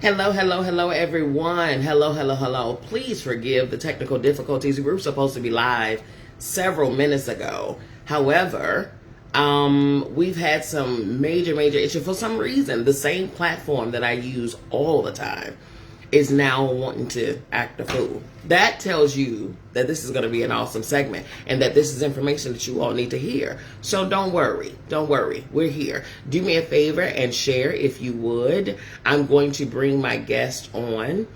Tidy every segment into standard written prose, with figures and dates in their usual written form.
Hello, hello, hello, everyone. Hello, hello, hello. Please forgive the technical difficulties. We were supposed to be live several minutes ago. However, we've had some major issues. For some reason, the same platform that I use all the time is now wanting to act a fool. That tells you that this is going to be an awesome segment and that this is information that you all need to hear. So don't worry. Don't worry. We're here. Do me a favor and share if you would. I'm going to bring my guest on.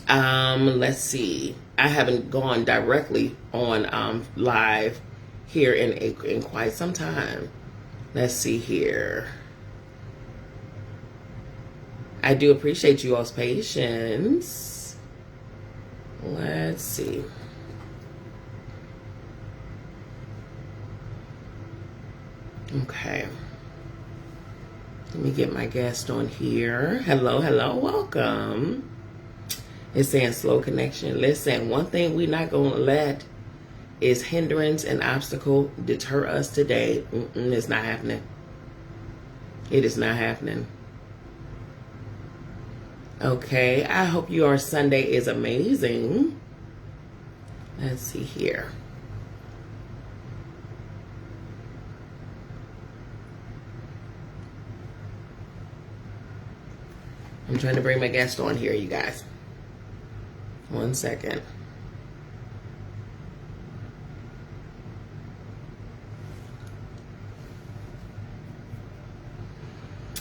Let's see. I haven't gone directly on live here in quite some time. Let's see here. I do appreciate you all's patience. Let's see. Okay. Let me get my guest on here. Hello, hello, welcome. It's saying slow connection. Listen, one thing we're not going to let is hindrance and obstacle deter us today. It's not happening. It is not happening. Okay, I hope your Sunday is amazing. Let's see here. I'm trying to bring my guest on here, you guys. One second.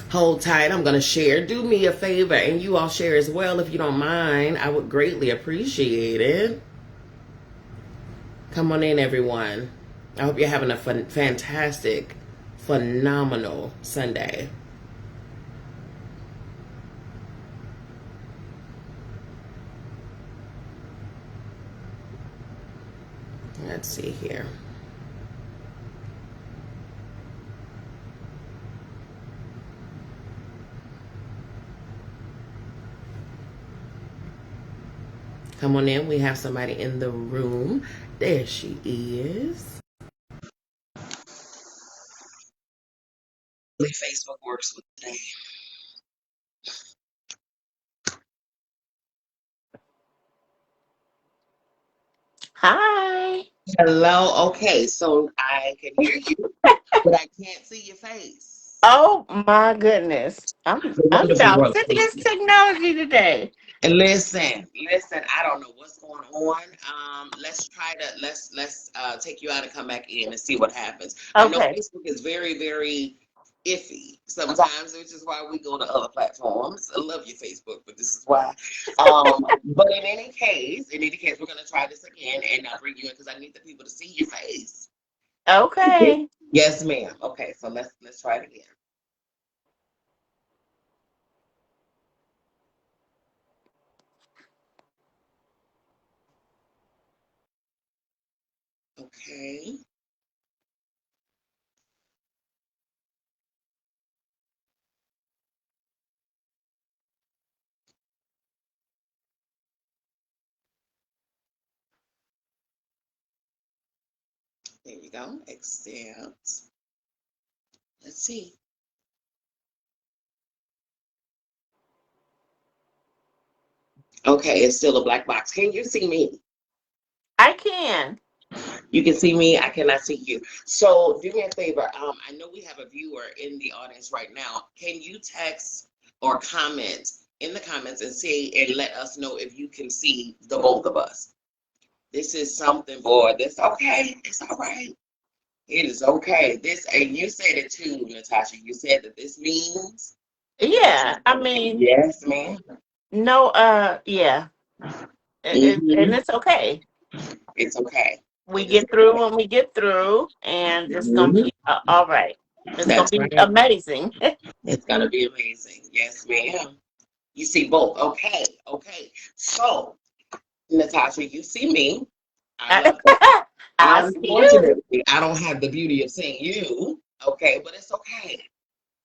Hold tight. I'm going to share. Do me a favor, and you all share as well if you don't mind. I would greatly appreciate it. Come on in, everyone. I hope you're having a fantastic, phenomenal Sunday. Let's see here. Come on in. We have somebody in the room. There she is. Facebook works with today. Hi. Hello. Okay, so I can hear you, but I can't see your face. Oh my goodness. I'm Wonderful brother. bouncing this technology today. And listen. I don't know what's going on. Let's try to let's take you out and come back in and see what happens. I know Okay. Facebook is very iffy sometimes, which is why we go to other platforms. I love you, Facebook, but this is why. But in any case, we're gonna try this again and I'll bring you in because I need the people to see your face. Okay. Yes, ma'am. Okay, so let's try it again. Okay. There you go. Accept. Let's see. Okay, it's still a black box. Can you see me? I can. You can see me. I cannot see you. So do me a favor. I know we have a viewer in the audience right now. Can you text or comment in the comments and say and let us know if you can see the both of us? This is something, boy. This okay. It's all right. It is okay. This and you said it too, Natasha. You said that this means Yeah. I mean, yes, ma'am. no, yeah. And Hmm. it's okay. It's okay. We It is get through okay. when we get through, and it's gonna Mhm. be all right. It's gonna That's be right. amazing. It's gonna be amazing. Yes, ma'am. You see both. Okay. Okay. So, Natasha, you see me. I love it. I see you. Unfortunately, I don't have the beauty of seeing you. Okay, but it's okay.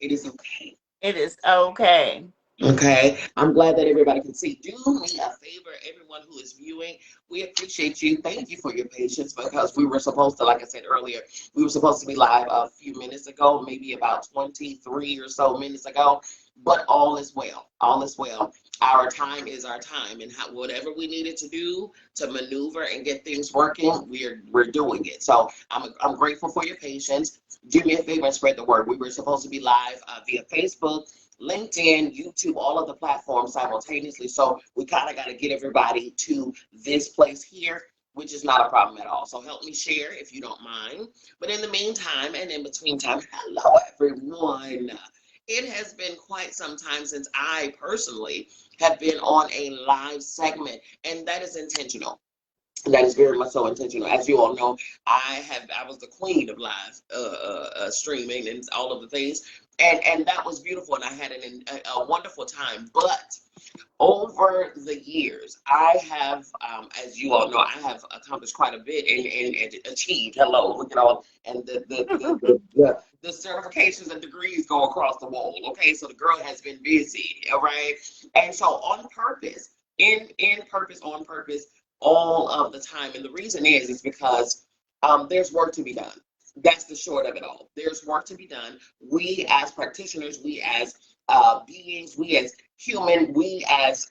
It is okay. It is okay. Okay, I'm glad that everybody can see. Do me a favor, everyone who is viewing. We appreciate you. Thank you for your patience because we were supposed to, like I said earlier, we were supposed to be live a few minutes ago, maybe about 23 or so minutes ago. but all is well. All is well. Our time is our time, and whatever we needed to do to maneuver and get things working, we're doing it. So I'm grateful for your patience. Do me a favor and spread the word. We were supposed to be live via Facebook, LinkedIn, YouTube, all of the platforms simultaneously. So we kind of got to get everybody to this place here, which is not a problem at all. So help me share if you don't mind. But in the meantime and in between time, hello everyone. It has been quite some time since I personally have been on a live segment, and that is intentional. That is very much so intentional. As you all know, I was the queen of live streaming and all of the things, and that was beautiful, and I had a wonderful time. But over the years, I have, as you all know, I have accomplished quite a bit and achieved. Hello, look at all, and the certifications and degrees go across the wall. Okay, so the girl has been busy, all right, and so on purpose, in purpose, on purpose, all of the time. And the reason is because there's work to be done. That's the short of it all. There's work to be done. We as practitioners, we as beings, we as human, we as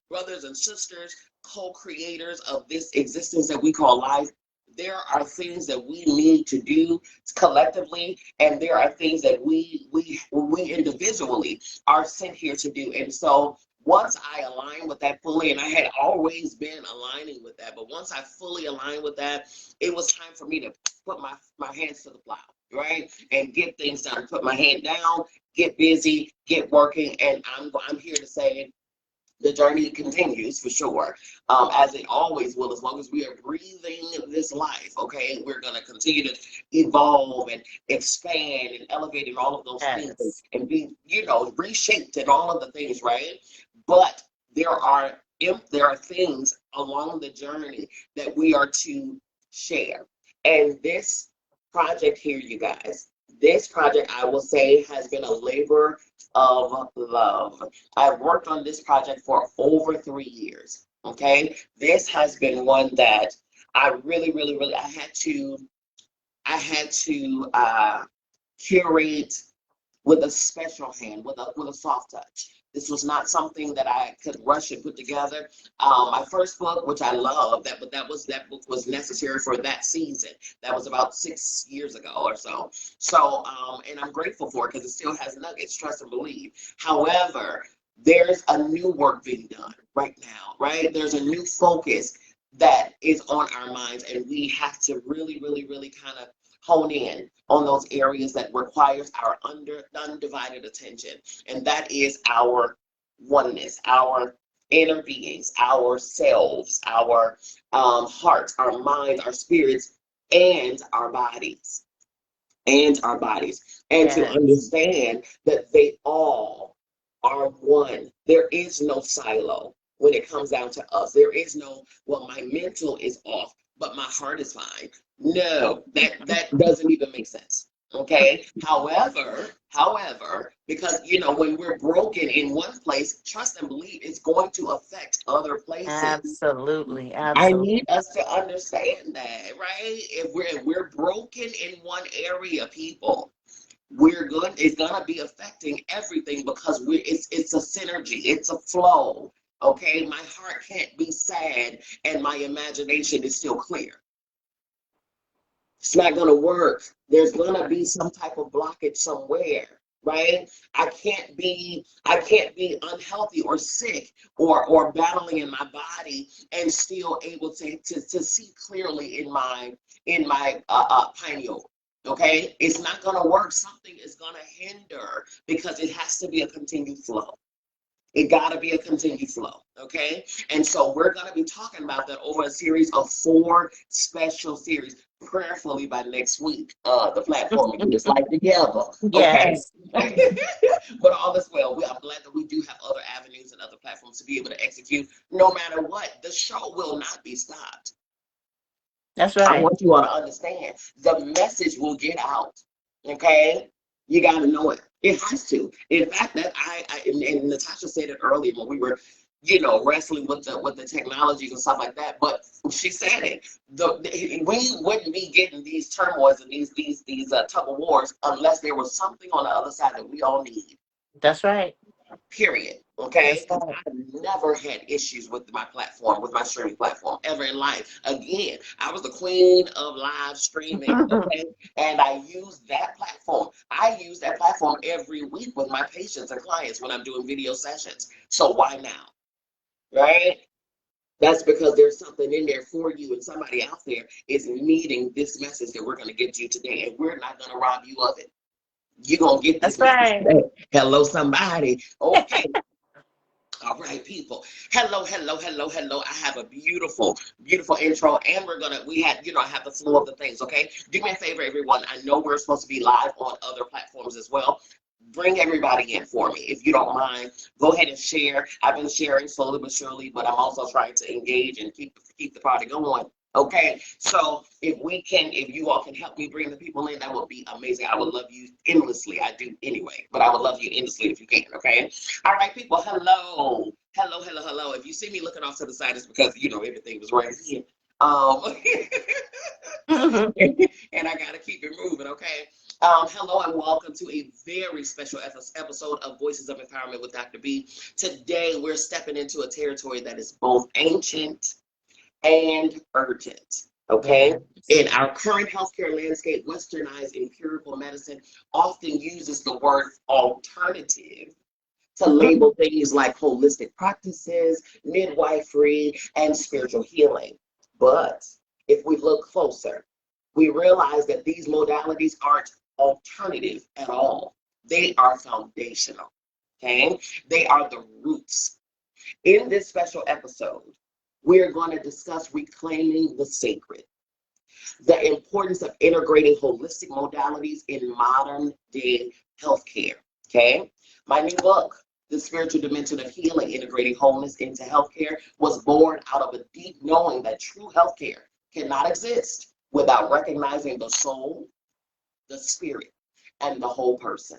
brothers and sisters, co-creators of this existence that we call life. There are things that we need to do collectively, and there are things that we individually are sent here to do. And so once I align with that fully, and I had always been aligning with that, but once I fully aligned with that, it was time for me to put my hands to the plow, right? And get things done, put my hand down, get busy, get working. And I'm here to say the journey continues for sure, as it always will, as long as we are breathing this life, okay? We're going to continue to evolve and expand and elevate and all of those things and be, reshaped and all of the things, right? But there are things along the journey that we are to share. And this project here, you guys, this project, I will say, has been a labor of love. I've worked on this project for over 3 years. Okay, this has been one that I really, really, really, I had to curate with a special hand, with a soft touch. This was not something that I could rush and put together. My first book, which I love, that book was necessary for that season. That was about 6 years ago or so. So, and I'm grateful for it because it still has nuggets, trust and believe. However, there's a new work being done right now, right? There's a new focus that is on our minds, and we have to really, really, really kind of hone in on those areas that requires our undivided attention. And that is our oneness, our inner beings, our selves, our hearts, our minds, our spirits, and our bodies. And our bodies. And to understand that they all are one. There is no silo when it comes down to us. There is no, well, my mental is off, but my heart is fine. No, that doesn't even make sense. Okay. However, because when we're broken in one place, trust and believe it's going to affect other places. Absolutely. I need us to understand that, right? If we're broken in one area, people, it's gonna be affecting everything because it's a synergy, it's a flow. Okay, my heart can't be sad and my imagination is still clear. It's not going to work. There's going to be some type of blockage somewhere, right? I can't be unhealthy or sick or battling in my body and still able to see clearly in my pineal. Okay, it's not going to work. Something is going to hinder because it has to be a continued flow. It got to be a continued flow, okay? And so we're going to be talking about that over a series of 4 special series, prayerfully by next week. The platform and this life together, okay? Yes. But all is well. I'm glad that we do have other avenues and other platforms to be able to execute. No matter what, the show will not be stopped. That's right. I want you all to understand the message will get out, okay? You got to know it. It has to. In fact, that and Natasha said it earlier when we were, wrestling with the technologies and stuff like that. But she said it. We wouldn't be getting these turmoils and these tug of wars unless there was something on the other side that we all need. That's right. Period. That's Okay? right. I've never had issues with my platform, with my streaming platform, ever in life. Again, I was the queen of live streaming, okay? And I use that platform. I use that platform every week with my patients and clients when I'm doing video sessions. So why now? Right? That's because there's something in there for you, and somebody out there is needing this message that we're going to get to you today, and we're not going to rob you of it. You're going to get this That's message right. today. Hello, somebody. Okay. All right, people. Hello, hello, hello, hello. I have a beautiful, beautiful intro, and I have the flow of the things, okay? Do me a favor, everyone. I know we're supposed to be live on other platforms as well. Bring everybody in for me, if you don't mind. Go ahead and share. I've been sharing slowly but surely, but I'm also trying to engage and keep the party going. Okay, so if you all can help me bring the people in, that would be amazing. I would love you endlessly. I do anyway, but I would love you endlessly if you can. Okay. All right, people. Hello, hello, hello, hello. If you see me looking off to the side, it's because everything was right here. Um, and I gotta keep it moving. Okay. Hello and welcome to a very special episode of Voices of Empowerment with Dr. B. Today we're stepping into a territory that is both ancient and urgent. Okay. Yes. In our current healthcare landscape, Westernized empirical medicine often uses the word alternative to label things like holistic practices, midwifery, and spiritual healing. But if we look closer, we realize that these modalities aren't alternative at all. They are foundational. Okay. They are the roots. In this special episode, we are going to discuss reclaiming the sacred, the importance of integrating holistic modalities in modern day healthcare. Okay. My new book, The Spiritual Dimension of Healing, Integrating Wholeness into Healthcare, was born out of a deep knowing that true healthcare cannot exist without recognizing the soul, the spirit, and the whole person.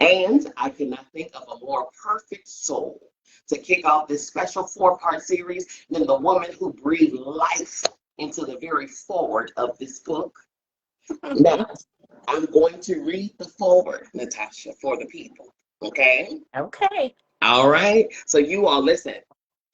And I cannot think of a more perfect soul to kick off this special four-part series than the woman who breathed life into the very forward of this book. Now, I'm going to read the forward, Natasha, for the people. Okay? Okay. All right. So you all listen.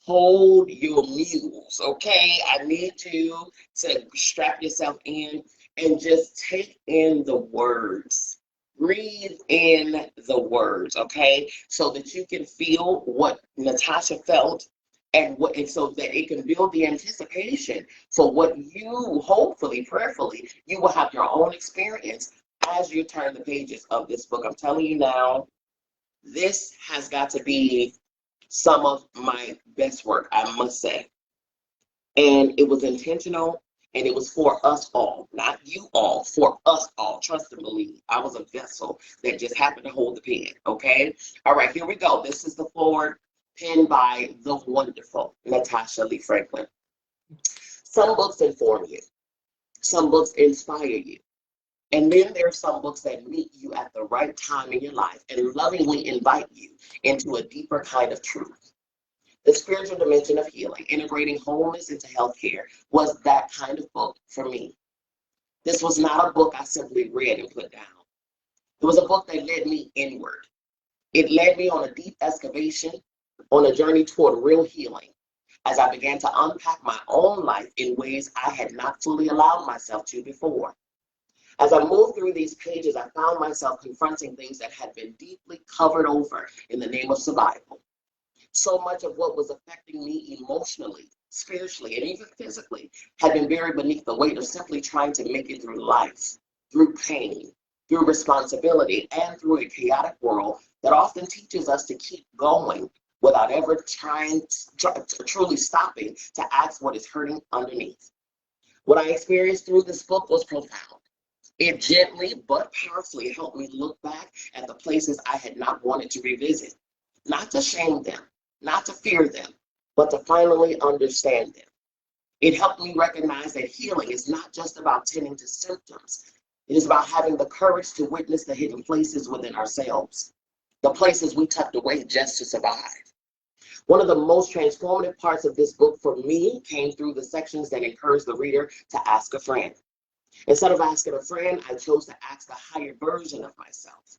Hold your mules, okay? I need you to strap yourself in and just take in the words. Breathe in the words, okay? So that you can feel what Natasha felt and so that it can build the anticipation for what you hopefully, prayerfully, you will have your own experience as you turn the pages of this book. I'm telling you now, this has got to be some of my best work, I must say. And it was intentional and it was for us all, not you all, for us all. Trust and believe. I was a vessel that just happened to hold the pen. Okay. All right, here we go. This is the forward penned by the wonderful Natasha Lee Franklin. Some books inform you, some books inspire you. And then there are some books that meet you at the right time in your life and lovingly invite you into a deeper kind of truth. The Spiritual Dimension of Healing, Integrating Wholeness into Healthcare, was that kind of book for me. This was not a book I simply read and put down. It was a book that led me inward. It led me on a deep excavation, on a journey toward real healing, as I began to unpack my own life in ways I had not fully allowed myself to before. As I moved through these pages, I found myself confronting things that had been deeply covered over in the name of survival. So much of what was affecting me emotionally, spiritually, and even physically had been buried beneath the weight of simply trying to make it through life, through pain, through responsibility, and through a chaotic world that often teaches us to keep going without ever truly stopping to ask what is hurting underneath. What I experienced through this book was profound. It gently but powerfully helped me look back at the places I had not wanted to revisit, not to shame them, not to fear them, but to finally understand them. It helped me recognize that healing is not just about tending to symptoms. It is about having the courage to witness the hidden places within ourselves, the places we tucked away just to survive. One of the most transformative parts of this book for me came through the sections that encourage the reader to ask a friend. Instead of asking a friend, I chose to ask a higher version of myself.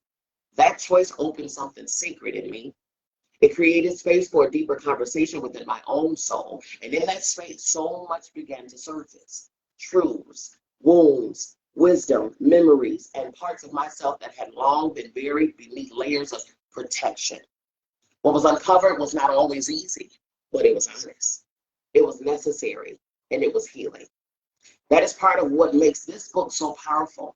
That choice opened something sacred in me. It created space for a deeper conversation within my own soul. And in that space, so much began to surface: truths, wounds, wisdom, memories, and parts of myself that had long been buried beneath layers of protection. What was uncovered was not always easy, but it was honest. It was necessary, and it was healing. That is part of what makes this book so powerful.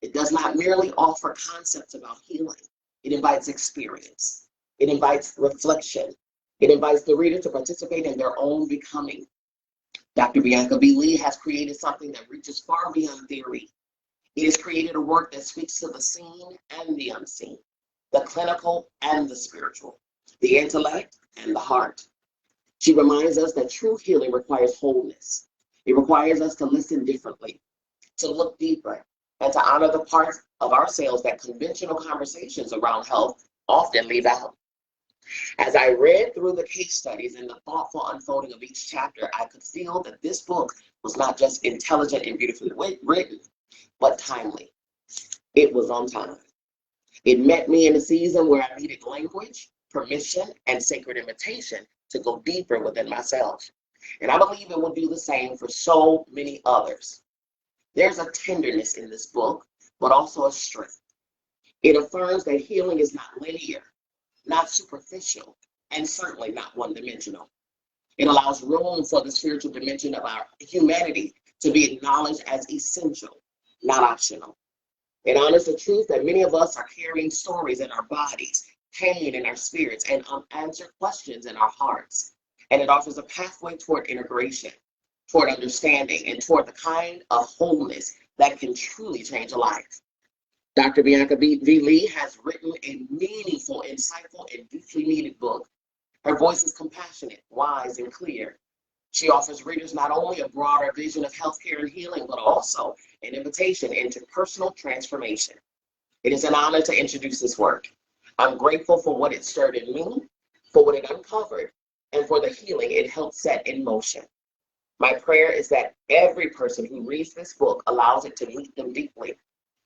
It does not merely offer concepts about healing, it invites experience, it invites reflection, it invites the reader to participate in their own becoming. Dr. Bianca B. Lee has created something that reaches far beyond theory. It has created a work that speaks to the seen and the unseen, the clinical and the spiritual, the intellect and the heart. She reminds us that true healing requires wholeness. It requires us to listen differently, to look deeper, and to honor the parts of ourselves that conventional conversations around health often leave out. As I read through the case studies and the thoughtful unfolding of each chapter, I could feel that this book was not just intelligent and beautifully written, but timely. It was on time. It met me in a season where I needed language, permission, and sacred invitation to go deeper within myself. And I believe it will do the same for so many others. There's a tenderness in this book, but also a strength. It affirms that healing is not linear, not superficial, and certainly not one dimensional. It allows room for the spiritual dimension of our humanity to be acknowledged as essential, not optional. It honors the truth that many of us are carrying stories in our bodies, pain in our spirits, and unanswered questions in our hearts. And it offers a pathway toward integration, toward understanding, and toward the kind of wholeness that can truly change a life. Dr. Bianca V. Lee has written a meaningful, insightful, and deeply needed book. Her voice is compassionate, wise, and clear. She offers readers not only a broader vision of healthcare and healing, but also an invitation into personal transformation. It is an honor to introduce this work. I'm grateful for what it stirred in me, for what it uncovered, and for the healing it helped set in motion. My prayer is that every person who reads this book allows it to meet them deeply.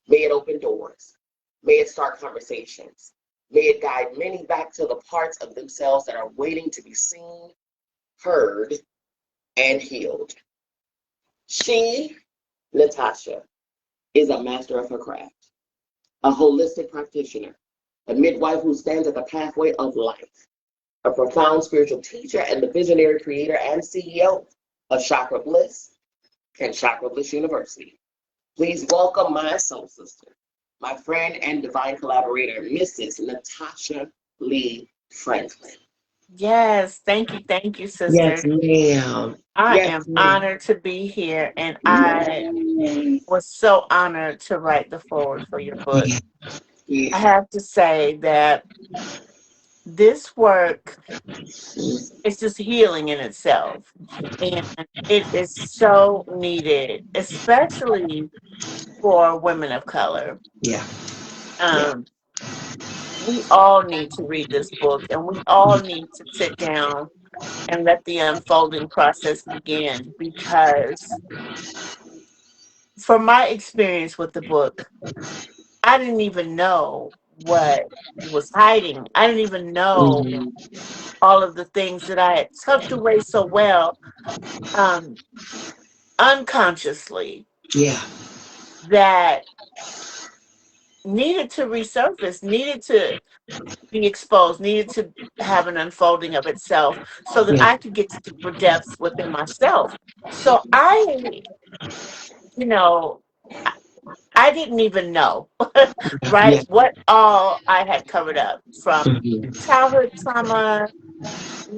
May it open doors. May it start conversations. May it guide many back to the parts of themselves that are waiting to be seen, heard, and healed. She, Natasha, is a master of her craft, a holistic practitioner, a midwife who stands at the pathway of life, a profound spiritual teacher, and the visionary creator and CEO of Chakra Bliss and Chakra Bliss University. Please welcome my soul sister, my friend and divine collaborator, Mrs. Natasha Lee Franklin. Yes, thank you, Yes, sister. ma'am. I Yes, am ma'am. honored to be here, and I Yes. was so honored to write the forward for your book. Yeah. I Yeah. have to say that this work is just healing in itself, and it is so needed, especially for women of color. Yeah. Yeah. Um, we all need to read this book, and we all need to sit down and let the unfolding process begin, because from my experience with the book, I didn't even know what was hiding. I didn't even know Mhm. all of the things that I had tucked away so well, um, unconsciously, Yeah. that needed to resurface, needed to be exposed, needed to have an unfolding of itself so that Yeah. I could get to deeper depths within myself. So you know, I didn't even know, right? Yeah. What all I had covered up, from Mhm. childhood trauma,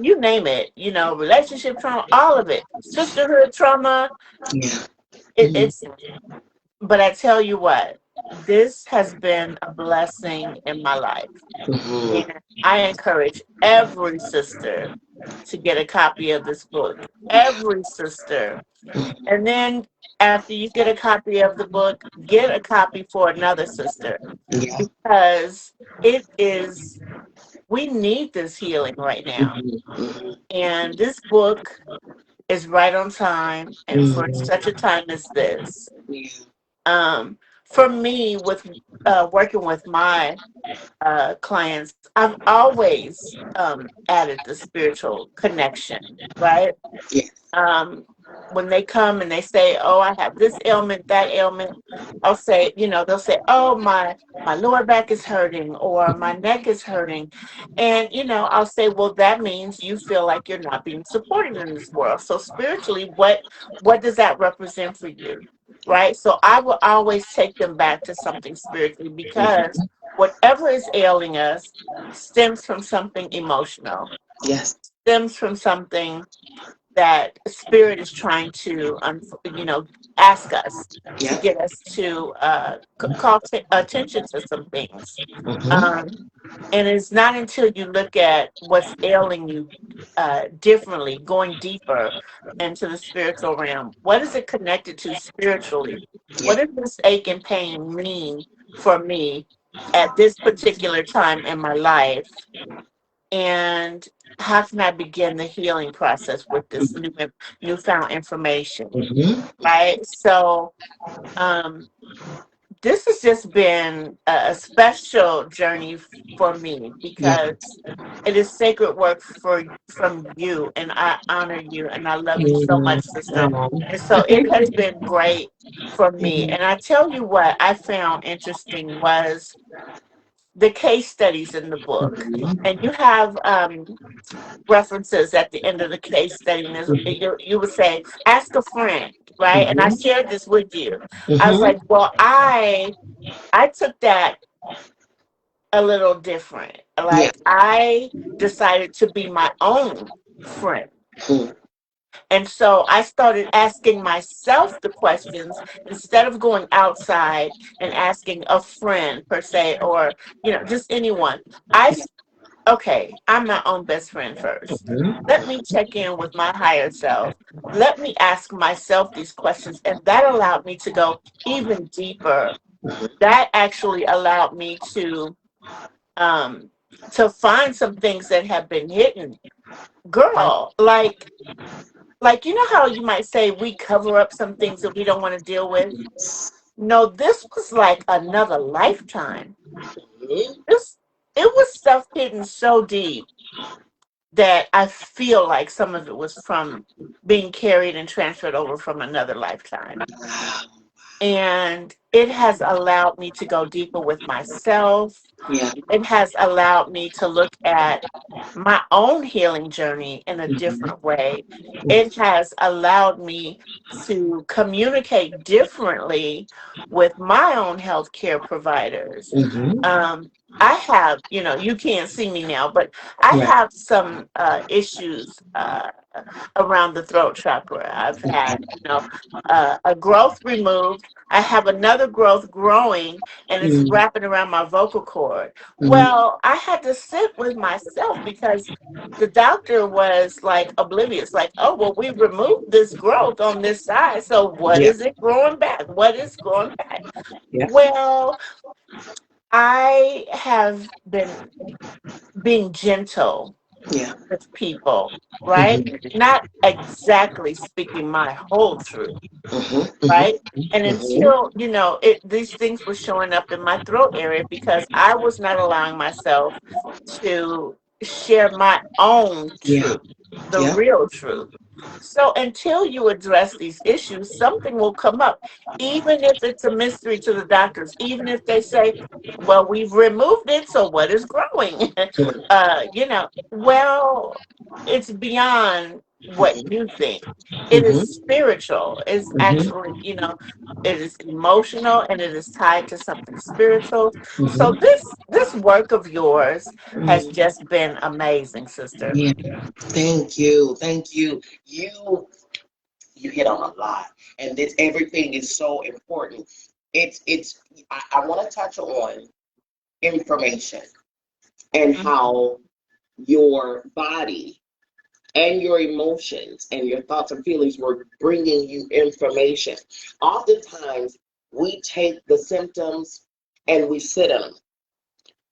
you name it, relationship trauma, all of it, sisterhood trauma. Yeah. It, Mhm. it's, but I tell you what, this has been a blessing in my life. Mhm. And I encourage every sister to get a copy of this book. Every sister. And then after you get a copy of the book, get a copy for another sister, Yeah. because it is, we need this healing right now. Mhm. Mhm. And this book is right on time and for Mhm. such a time as this. Yeah. Um, for me, with working with my clients, I've always added the spiritual connection, right? Yes. um, when they come and they say, "Oh, I have this ailment, that ailment," I'll say, they'll say, "Oh, my lower back is hurting or my neck is hurting," and I'll say, "Well, that means you feel like you're not being supported in this world. So spiritually, what does that represent for you?" Right? So I will always take them back to something spiritually, because Mhm. whatever is ailing us stems from something emotional, Yes. stems from something that spirit is trying to ask us to Yep. get us to call attention to some things. Mhm. um, and it's not until you look at what's ailing you differently, going deeper into the spiritual realm. What is it connected to spiritually? What Yep. does this ache and pain mean for me at this particular time in my life? And how can I begin the healing process with this newfound information? Mhm. Right. So um, this has just been a special journey for me, Yeah. because it is sacred work from you, and I honor you, and I love you so Mhm. much, sister. Oh. And so it has been great for me. And I tell you what I found interesting was the case studies in the book. Mhm. And you have references at the end of the case study, and you would say, "Ask a friend," right? And I Mhm. shared this with you. I was Mhm. like, "Well, I took that a little different. Yeah. Like, I decided to be my own friend." Mm. And so I started asking myself the questions instead of going outside and asking a friend per se, or just anyone. I Okay, I'm my own best friend first. Mhm. Let me check in with my higher self. Let me ask myself these questions. And that allowed me to go even deeper. That actually allowed me um to find some things that have been hidden. Girl, like how you might say we cover up some things that we don't want to deal with? No, this was like another lifetime. Mhm. This It was stuff hidden so deep that I feel like some of it was from being carried and transferred over from another lifetime. And it has allowed me to go deeper with myself. Yeah. It has allowed me to look at my own healing journey in a Mhm. different way. It has allowed me to communicate differently with my own healthcare providers. Mhm. Um, I have, you can't see me now, but I Right. have some issues around the throat chakra. I've had, a growth removed. I have another growth growing, and it's Mm. wrapping around my vocal cord. Mhm. Well, I had to sit with myself, because the doctor was like oblivious, like, "Oh, well, we removed this growth on this side. So what Yeah. is it growing back? What is growing back?" Yeah. Well, I have been being gentle Yeah. with people, right? Mhm. Not exactly speaking my whole truth, Mhm. right? Mhm. And Mhm. until, these things were showing up in my throat area, because I was not allowing myself to share my own Yeah. truth, the Yeah. real truth. So until you address these issues, something will come up, even if it's a mystery to the doctors, even if they say, "Well, we've removed it, so what is growing?" Well, it's beyond what you think. It is Mhm. spiritual. It's Mhm. actually, it is emotional, and it is tied to something spiritual. So Mhm. this work of yours has Mm. just been amazing, sister. Yeah. Thank you. Thank you. You hit on a lot, and this everything is so important. It's. I want to touch on information and how your body and your emotions and your thoughts and feelings were bringing you information. Oftentimes, we take the symptoms and we sit in them.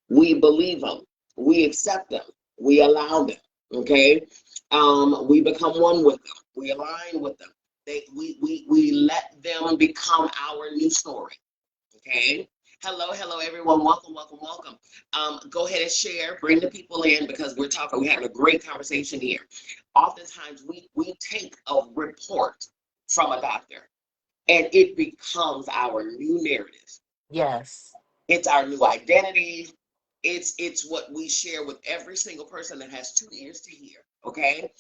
We believe them. We accept them. We allow them. Okay. We become one with them. We align with them. We let them become our new story. Okay. Hello, everyone. Welcome. Go ahead and share. Bring the people in because we're having a great conversation here. Oftentimes, we take a report from a doctor, and it becomes our new narrative. Yes. It's our new identity. It's what we share with every single person that has two ears to hear. Okay,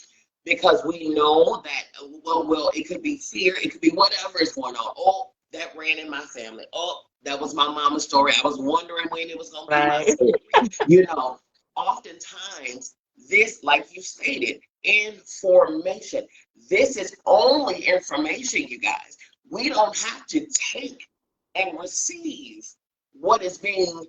because we know that well, it could be fear, it could be whatever is going on. Oh, that ran in my family. Oh, that was my mama's story. I was wondering when it was going to be my Right. story. You know, oftentimes this, like you stated, information. This is only information, you guys. We don't have to take and receive what is being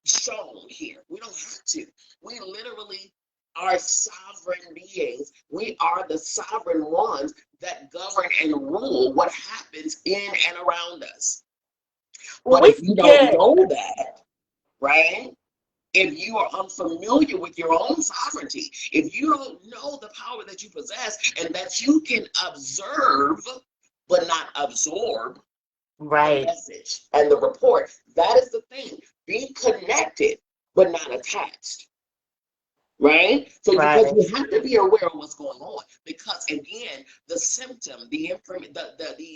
shown here. We don't have to. We literally are sovereign beings. We are the sovereign ones that govern and rule what happens in and around us. Well, But we if you don't forget. know that, right? If you are unfamiliar with your own sovereignty, if you don't know the power that you possess and that you can observe but not absorb the Right. message and the report, that is the thing. Be connected but not attached. Right? So because Right. you have to be aware of what's going on. Because again, the symptom, the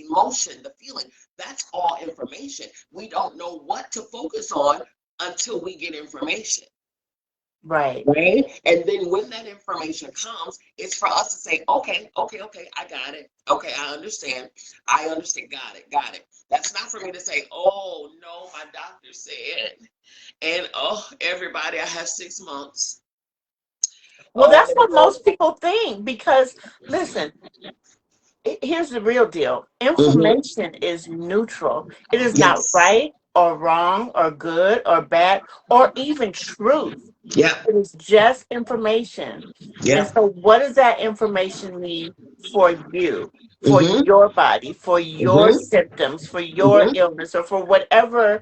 emotion, the feeling, that's all information. We don't know what to focus on until we get information. Right. Right? And then when that information comes, it's for us to say, okay, I got it. Okay, I understand. Got it. That's not for me to say, oh no, my doctor said, and oh, everybody, I have 6 months. Well, Oh, that's what most people think because, listen, here's the real deal. mm-hmm. Information is neutral. It is not Yes. right or wrong or good or bad or even truth. Yep. It is just information. And Yep. so, what does that information mean for you, for Mm-hmm. your body, for your Mm-hmm. symptoms, for your Mm-hmm. illness, or for whatever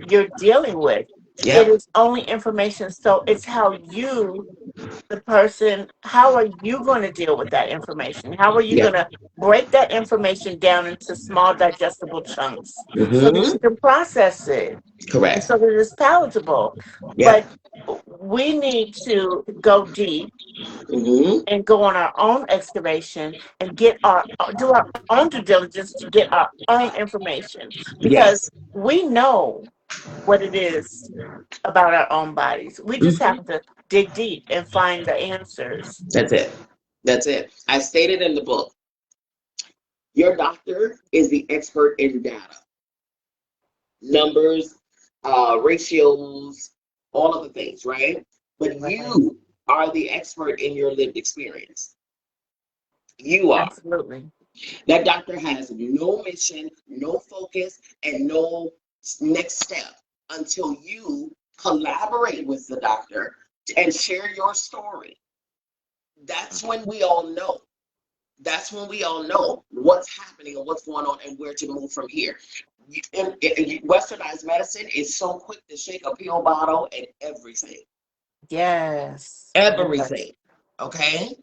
you're dealing with? It Yep. is only information. So, it's how you, the person, how are you going to deal with that information? How are you going Yep. to break that information down into small digestible chunks so that Mm-hmm. you can process it and Correct. so that it's palatable? But Yep. we need to go deep Mm-hmm. and go on our own excavation and get our do our own due diligence to get our own information because Yes. we know what it is about our own bodies. We just Mm-hmm. have to dig deep and find the answers. That's it. That's it. I stated in the book, your doctor is the expert in data, numbers, ratios, all of the things, right? But Right. you are the expert in your lived experience. You are. Absolutely. That doctor has no mission, no focus, and no next step until you collaborate with the doctor and share your story. That's when we all know. That's when we all know what's happening and what's going on and where to move from here. Westernized medicine is so quick to shake a pill bottle and everything. Yes. Yes. Everything. Okay?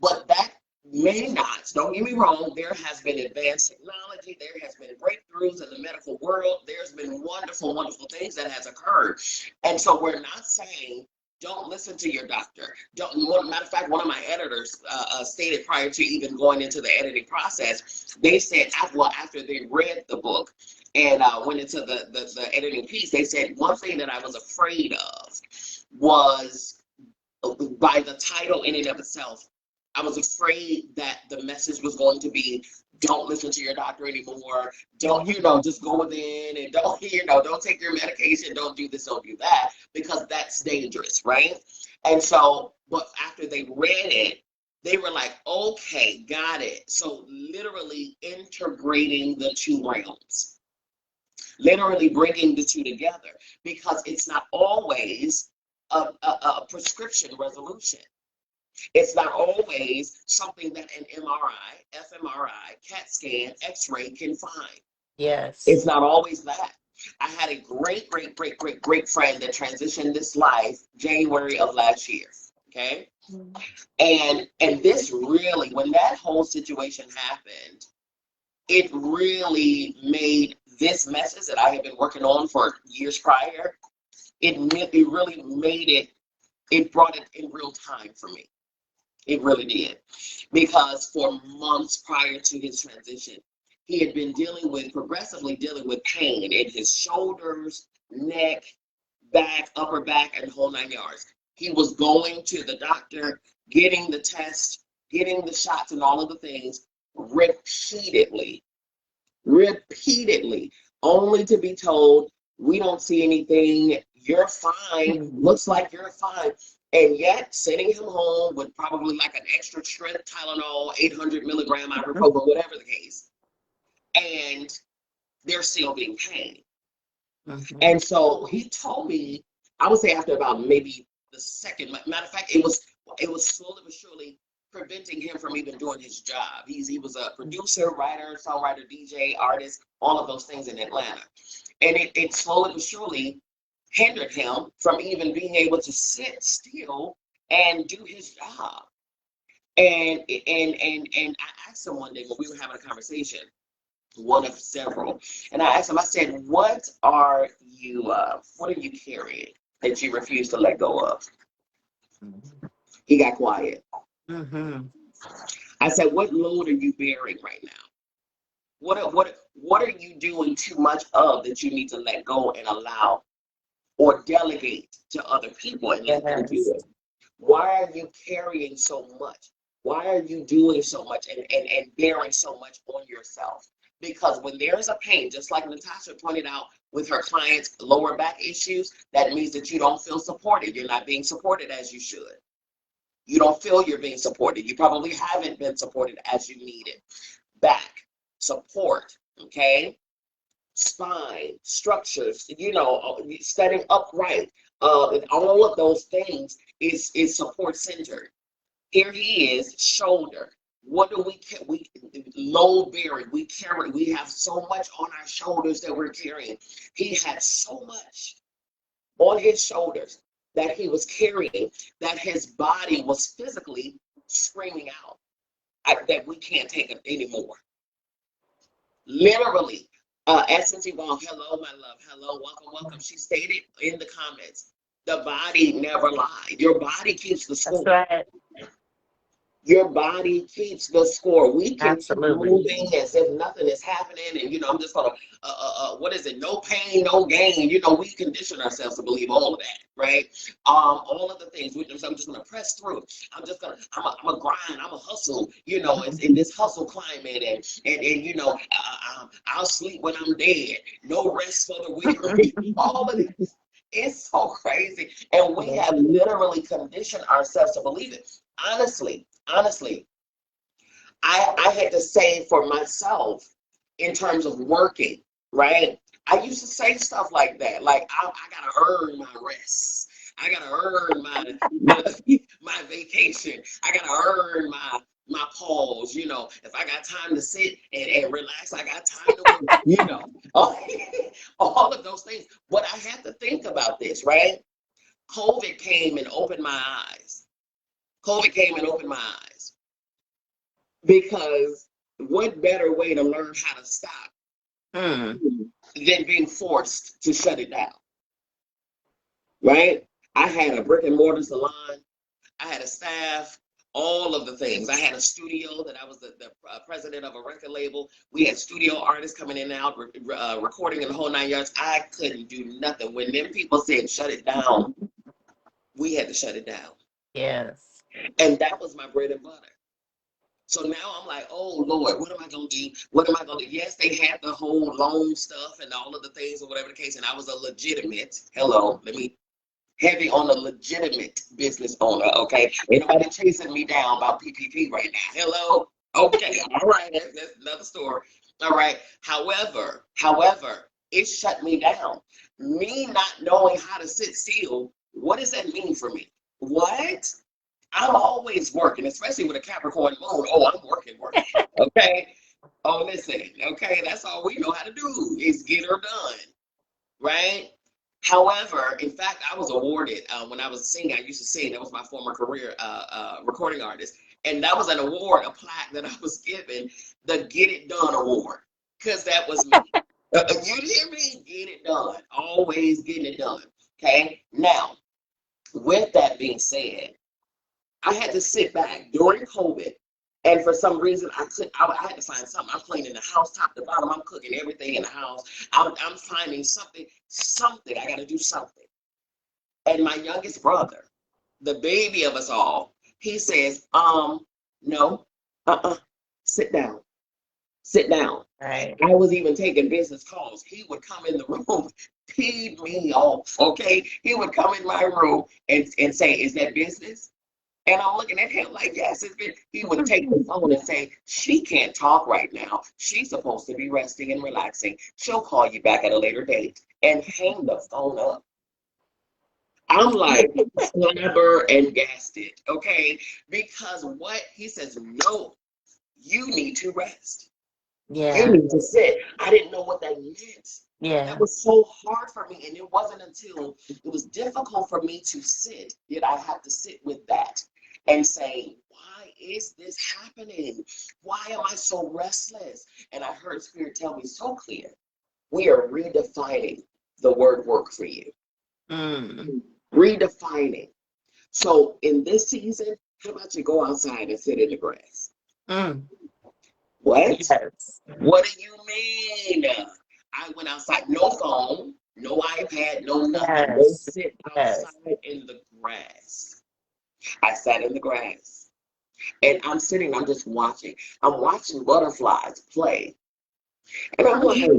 But that may not, don't get me wrong, there has been advanced technology, there has been breakthroughs in the medical world, there's been wonderful things that has occurred. And so we're not saying don't listen to your doctor. Don't. Matter of fact, one of my editors stated prior to even going into the editing process, they said, well, after they read the book and went into the editing piece, they said one thing that I was afraid of was by the title in and of itself, I was afraid that the message was going to be don't listen to your doctor anymore. Don't, just go within and don't, don't take your medication. Don't do this, don't do that, because that's dangerous, right? And so, but after they read it, they were like, okay, got it. So literally integrating the two realms, literally bringing the two together, because it's not always a prescription resolution. It's not always something that an MRI, fMRI, CAT scan, X-ray can find. Yes. It's not always that. I had a great friend that transitioned this life January of last year. Okay. And this really, when that whole situation happened, it really made this message that I had been working on for years prior, it really made it brought it in real time for me. It really did. Because for months prior to his transition, he had been progressively dealing with pain in his shoulders, neck, back, upper back, and the whole 9 yards. He was going to the doctor, getting the test, getting the shots, and all of the things repeatedly, repeatedly, only to be told, we don't see anything, you're fine, looks like you're fine. And yet, sending him home with probably like an extra strength Tylenol, 800 milligram ibuprofen, whatever the case, and they're still being pain. And so he told me, I would say after about maybe the second, matter of fact, it was slowly but surely preventing him from even doing his job. He was a producer, writer, songwriter, DJ, artist, all of those things in Atlanta. And it slowly but surely hindered him from even being able to sit still and do his job. And I asked him one day when we were having a conversation, one of several, and I asked him, I said, what are you carrying that you refuse to let go of? He got quiet. I said, what load are you bearing right now? What are you doing too much of that you need to let go and allow or delegate to other people and let them do it? Why are you carrying so much? Why are you doing so much and bearing so much on yourself? Because when there is a pain, just like Natasha pointed out with her clients' lower back issues, that means that you don't feel supported. You're not being supported as you should. You don't feel you're being supported. You probably haven't been supported as you needed. Back, support, okay? Spine, structures, standing upright, all of those things is support centered. Here he is, shoulder. What do we load bearing? We have so much on our shoulders that we're carrying. He had so much on his shoulders that he was carrying that his body was physically screaming out that we can't take it anymore. Literally, Essence Evolve, hello, my love, hello, welcome. She stated in the comments, the body never lied. Your body keeps the score. That's right. Your body keeps the score. We can keep moving as if nothing is happening, and I'm just gonna, what is it? No pain, no gain. We condition ourselves to believe all of that, right? All of the things. I'm just gonna press through. I'm a grind. I'm a hustle. It's in this hustle climate, and I'll sleep when I'm dead. No rest for the weary. All of this. It's so crazy, and we have literally conditioned ourselves to believe it. Honestly, I had to say for myself in terms of working, right? I used to say stuff like that, like I gotta earn my rest. I gotta earn my vacation. I gotta earn my pause. If I got time to sit and relax, I got time to work. All of those things. But I have to think about this, right? COVID came and opened my eyes. Because what better way to learn how to stop than being forced to shut it down, right? I had a brick and mortar salon. I had a staff, all of the things. I had a studio that I was the president of a record label. We had studio artists coming in and out, recording in the whole 9 yards. I couldn't do nothing. When them people said shut it down, we had to shut it down. Yes. And that was my bread and butter. So now I'm like, oh Lord, what am I gonna do? Yes, they had the whole loan stuff and all of the things or whatever the case, and I was a legitimate, heavy on a legitimate business owner, okay? Ain't nobody chasing me down about PPP right now. Hello? Okay, all right, that's another story. All right. However, it shut me down. Me not knowing how to sit still, what does that mean for me? What? I'm always working, especially with a Capricorn moon. Oh, I'm working. Okay? Oh, listen, okay? That's all we know how to do is get her done, right? However, in fact, I was awarded when I was singing. I used to sing. That was my former career, recording artist. And that was an award, a plaque that I was given, the Get It Done Award, because that was me. You hear me? Get it done. Always getting it done. Okay. Now, with that being said, I had to sit back during COVID, and for some reason, I couldn't. I had to find something. I'm cleaning the house, top to bottom. I'm cooking everything in the house. I'm finding something. Something. I got to do something. And my youngest brother, the baby of us all, he says, no, sit down, sit down. Right. I was even taking business calls. He would come in the room, peed me off, okay? He would come in my room and say, is that business? And I'm looking at him like, yes, it's been. He would take the phone and say, she can't talk right now. She's supposed to be resting and relaxing. She'll call you back at a later date, and hang the phone up. I'm like flabber and gasted, okay? Because what he says, no, you need to rest. You Yeah. need to sit. I didn't know what that meant. That Yeah. was so hard for me. And it wasn't until it was difficult for me to sit, yet I had to sit with that and say, why is this happening? Why am I so restless? And I heard Spirit tell me so clear, we are redefining the word work for you. Mm. Redefining. So in this season, how about you go outside and sit in the grass? Mm. What? Yes. What do you mean? I went outside, no phone, no iPad, no nothing. Go Yes. sit Yes. outside in the grass. I sat in the grass and I'm sitting, I'm just watching. I'm watching butterflies play. And I'm like,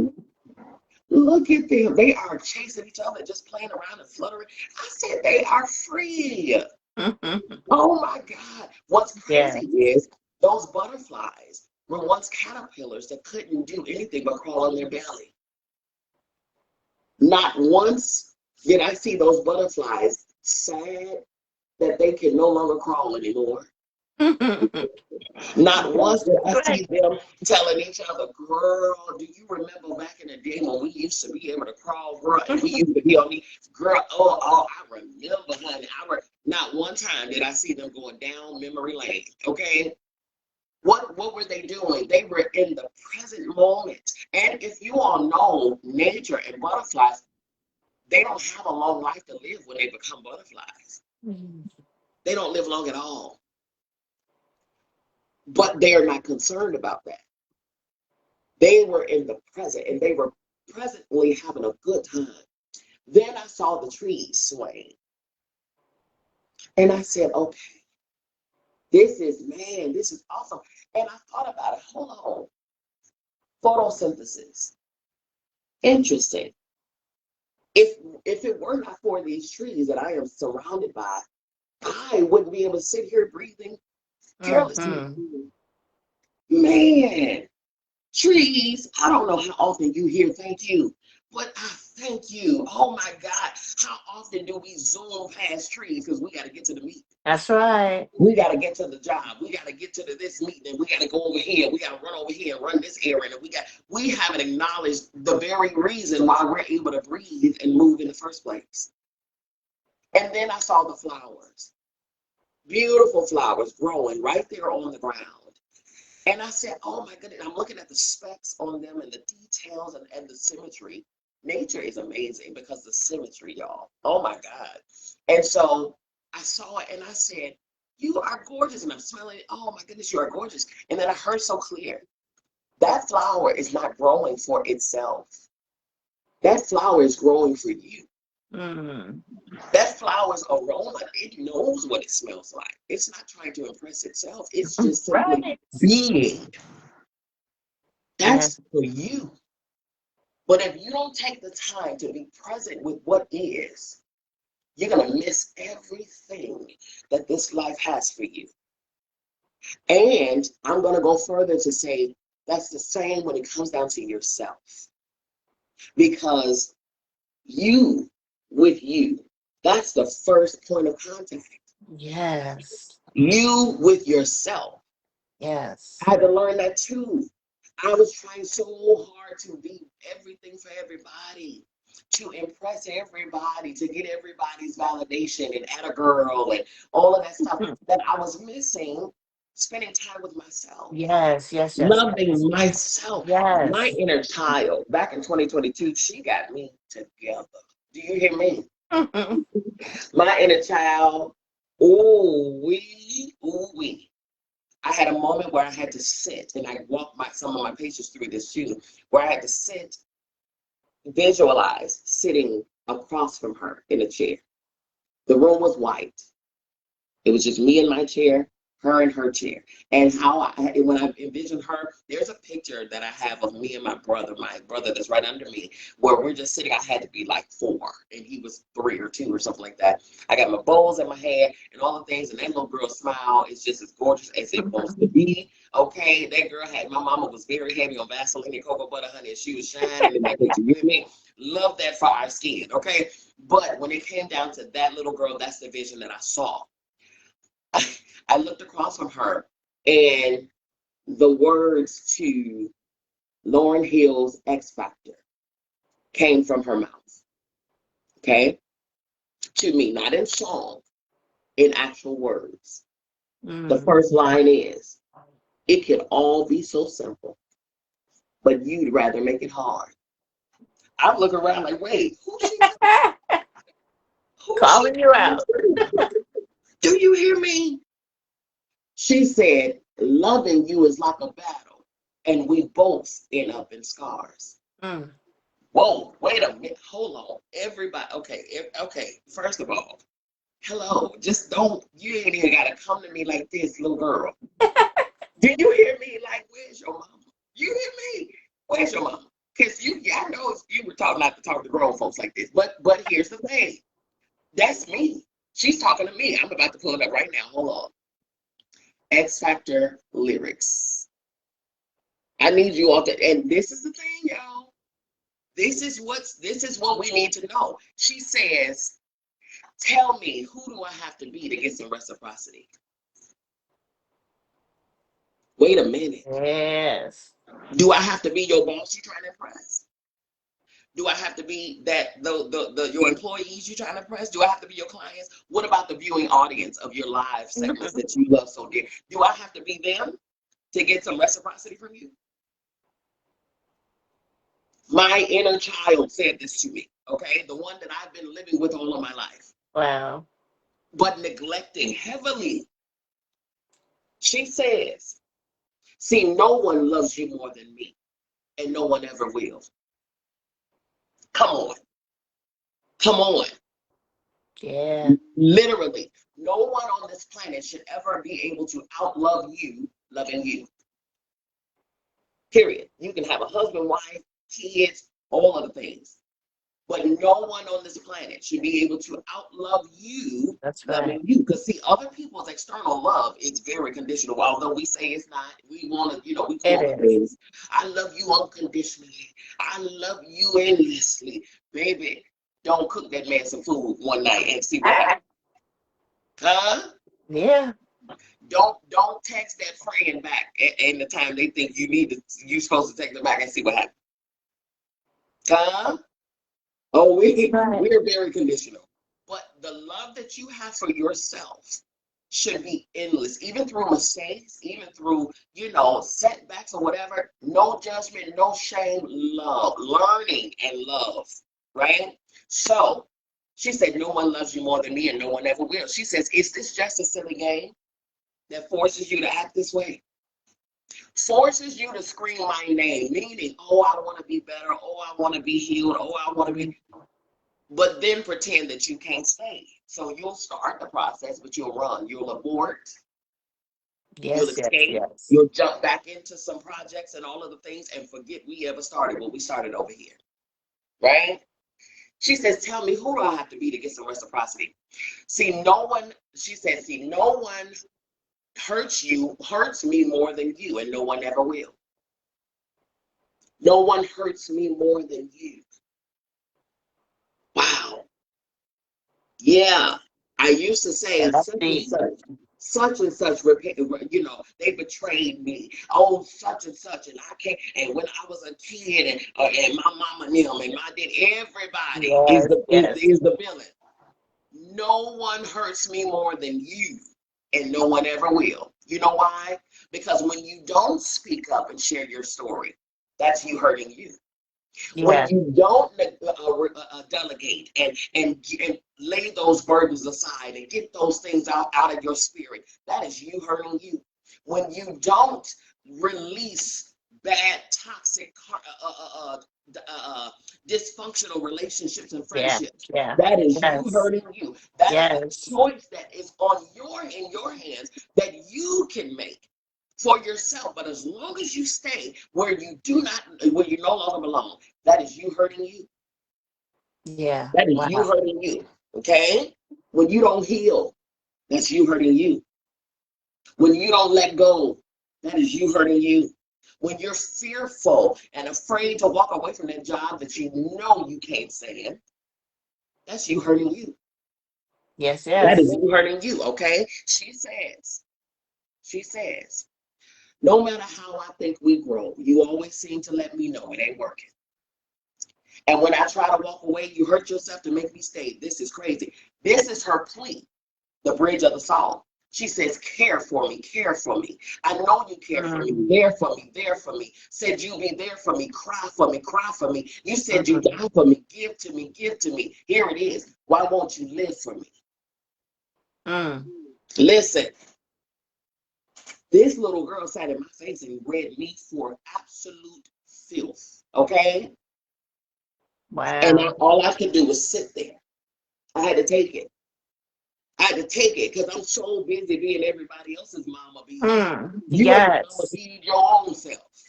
look at them. They are chasing each other, just playing around and fluttering. I said, they are free. Oh my God. What's Yeah. crazy is those butterflies were once caterpillars that couldn't do anything but crawl on their belly. Not once did I see those butterflies sad that they can no longer crawl anymore. Not once did I see them telling each other, girl, do you remember back in the day when we used to be able to crawl, girl, and we used to be on the girl, I remember, honey. Not one time did I see them going down memory lane. Okay. What were they doing? They were in the present moment. And if you all know nature and butterflies, they don't have a long life to live when they become butterflies. They don't live long at all. But they are not concerned about that. They were in the present and they were presently having a good time. Then I saw the trees swaying. And I said, okay, this is awesome. And I thought about it. Hold on. Photosynthesis. Interesting. If it were not for these trees that I am surrounded by, I wouldn't be able to sit here breathing carelessly. Man, trees, I don't know how often you hear thank you, but I thank you. Oh my God, how often do we zoom past trees because we got to get to the meet? That's right. We got to get to the job. We got to get to this meeting. We got to go over here. We got to run over here and run this errand. And we haven't acknowledged the very reason why we're able to breathe and move in the first place. And then I saw the flowers, beautiful flowers growing right there on the ground. And I said, oh my goodness, I'm looking at the specks on them and the details and the symmetry. Nature is amazing because the symmetry, y'all. Oh my God. And so I saw it and I said, you are gorgeous. And I'm smelling it. Oh my goodness, you are gorgeous. And then I heard so clear, that flower is not growing for itself. That flower is growing for you. Mm. That flower's aroma, it knows what it smells like. It's not trying to impress itself. It's just simply Right. being. Yeah. That's for you. But if you don't take the time to be present with what is, you're going to miss everything that this life has for you. And I'm going to go further to say that's the same when it comes down to yourself. Because you with you, that's the first point of contact. Yes. You with yourself. Yes. I had to learn that too. I was trying so hard to be everything for everybody, to impress everybody, to get everybody's validation and at a girl and all of that stuff that I was missing spending time with myself, Yes, yes, yes, yes. loving myself, my Yes. inner child. Back in 2022, she got me together. Do you hear me? My inner child, ooh wee. I had a moment where I had to sit, and I walked some of my patients through this too, where I had to sit, visualize sitting across from her in a chair. The room was white. It was just me in my chair, her in her chair. And when I envisioned her, there's a picture that I have of me and my brother that's right under me, where we're just sitting. I had to be like 4, and he was 3 or 2 or something like that. I got my bows in my hair and all the things, and that little girl's smile is just as gorgeous as it wants to be. Okay, that girl my mama was very heavy on Vaseline and cocoa butter, honey, and she was shining in that picture. You hear me? Love that for our skin, okay? But when it came down to that little girl, that's the vision that I saw. I looked across from her, and the words to Lauryn Hill's X Factor came from her mouth. Okay? To me, not in song, in actual words. The first line is, "It could all be so simple, but you'd rather make it hard." I'm looking around like, wait, who's she? Who's she? Calling you out. Do you hear me? She said, "Loving you is like a battle, and we both end up in scars." Mm. Whoa, wait a minute. Hold on. Everybody, okay. First of all, hello. Just don't, you ain't even got to come to me like this, little girl. Do you hear me? Like, where's your mama? You hear me? Where's your mama? Because I know you were taught not to talk to grown folks like this. But here's the thing. That's me. She's talking to me. I'm about to pull it up right now. Hold on. X Factor lyrics. I need you all to, and this is the thing, y'all. This is what we need to know. She says, "Tell me, who do I have to be to get some reciprocity?" Wait a minute. Yes. Do I have to be your boss you trying to impress? Do I have to be your employees you trying to impress? Do I have to be your clients? What about the viewing audience of your live segments that you love so dear? Do I have to be them to get some reciprocity from you? My inner child said this to me, okay? The one that I've been living with all of my life, Wow. but neglecting heavily. She says, "See, no one loves you more than me, and no one ever will." Come on. Come on. Yeah. Literally, no one on this planet should ever be able to outlove you loving you. Period. You can have a husband, wife, kids, all of the things. But no one on this planet should be able to outlove you That's right. loving you. Because see, other people's external love is very conditional. Although we say it's not, we want to, we It quote is. things. I love you unconditionally. I love you endlessly. Baby, don't cook that man some food one night and see what happens. Huh? Yeah. Don't text that friend back in the time they think you're supposed to text them back and see what happens. Huh? Oh, That's right. we're very conditional. But the love that you have for yourself should be endless, even through mistakes, even through, setbacks or whatever. No judgment, no shame, love, learning and love, right? So she said, "No one loves you more than me and no one ever will." She says, "Is this just a silly game that forces you to act this way? Forces you to scream my name, meaning, oh, I want to be better, oh, I want to be healed, oh, I want to be," but then pretend that you can't stay. So you'll start the process, but you'll run, you'll abort, you'll Yes, yes, escape, yes. you'll jump back into some projects and all of the things and forget we ever started what we started over here, right? She says, "Tell me, who do I have to be to get some reciprocity?" She says, "See, no one hurts me more than you, and no one ever will. No one hurts me more than you." Wow. Yeah. I used to say Yeah, that's such and deep. such and such, they betrayed me. Oh, such and such, and I can't. And when I was a kid, and my mama and them, and my dad, everybody is Yes, yes. the villain. No one hurts me more than you, and no one ever will. You know why? Because when you don't speak up and share your story, that's you hurting you. When Yeah. you don't delegate and lay those burdens aside and get those things out of your spirit, that is you hurting you. When you don't release bad, toxic, dysfunctional relationships and Yeah. friendships, Yeah. that is you Yes. hurting you. That is a Yes. choice that is on in your hands that you can make for yourself. But as long as you stay where you no longer belong, that is you hurting you. Yeah. That is you Wow. hurting you. Okay? When you don't heal, that's you hurting you. When you don't let go, that is you hurting you. When you're fearful and afraid to walk away from that job that you know you can't stand, that's you hurting you. Yes. That is Yes. you hurting you. Okay? She says, no matter how I think we grow, you always seem to let me know it ain't working. And when I try to walk away, you hurt yourself to make me stay. This is crazy. This is her plea, the bridge of the song. She says, care for me, care for me. I know you care for me, Mm. there for me, there for me. Said you be there for me, cry for me, cry for me. You said you Mm. die for me, give to me, give to me. Here it is. Why won't you live for me? Mm. Listen, this little girl sat in my face and read me for absolute filth. Okay? And Wow. all I could do was sit there. I had to take it. I had to take it because I'm so busy being everybody else's mama be. Mm. You ain't mama Yes. be your own self.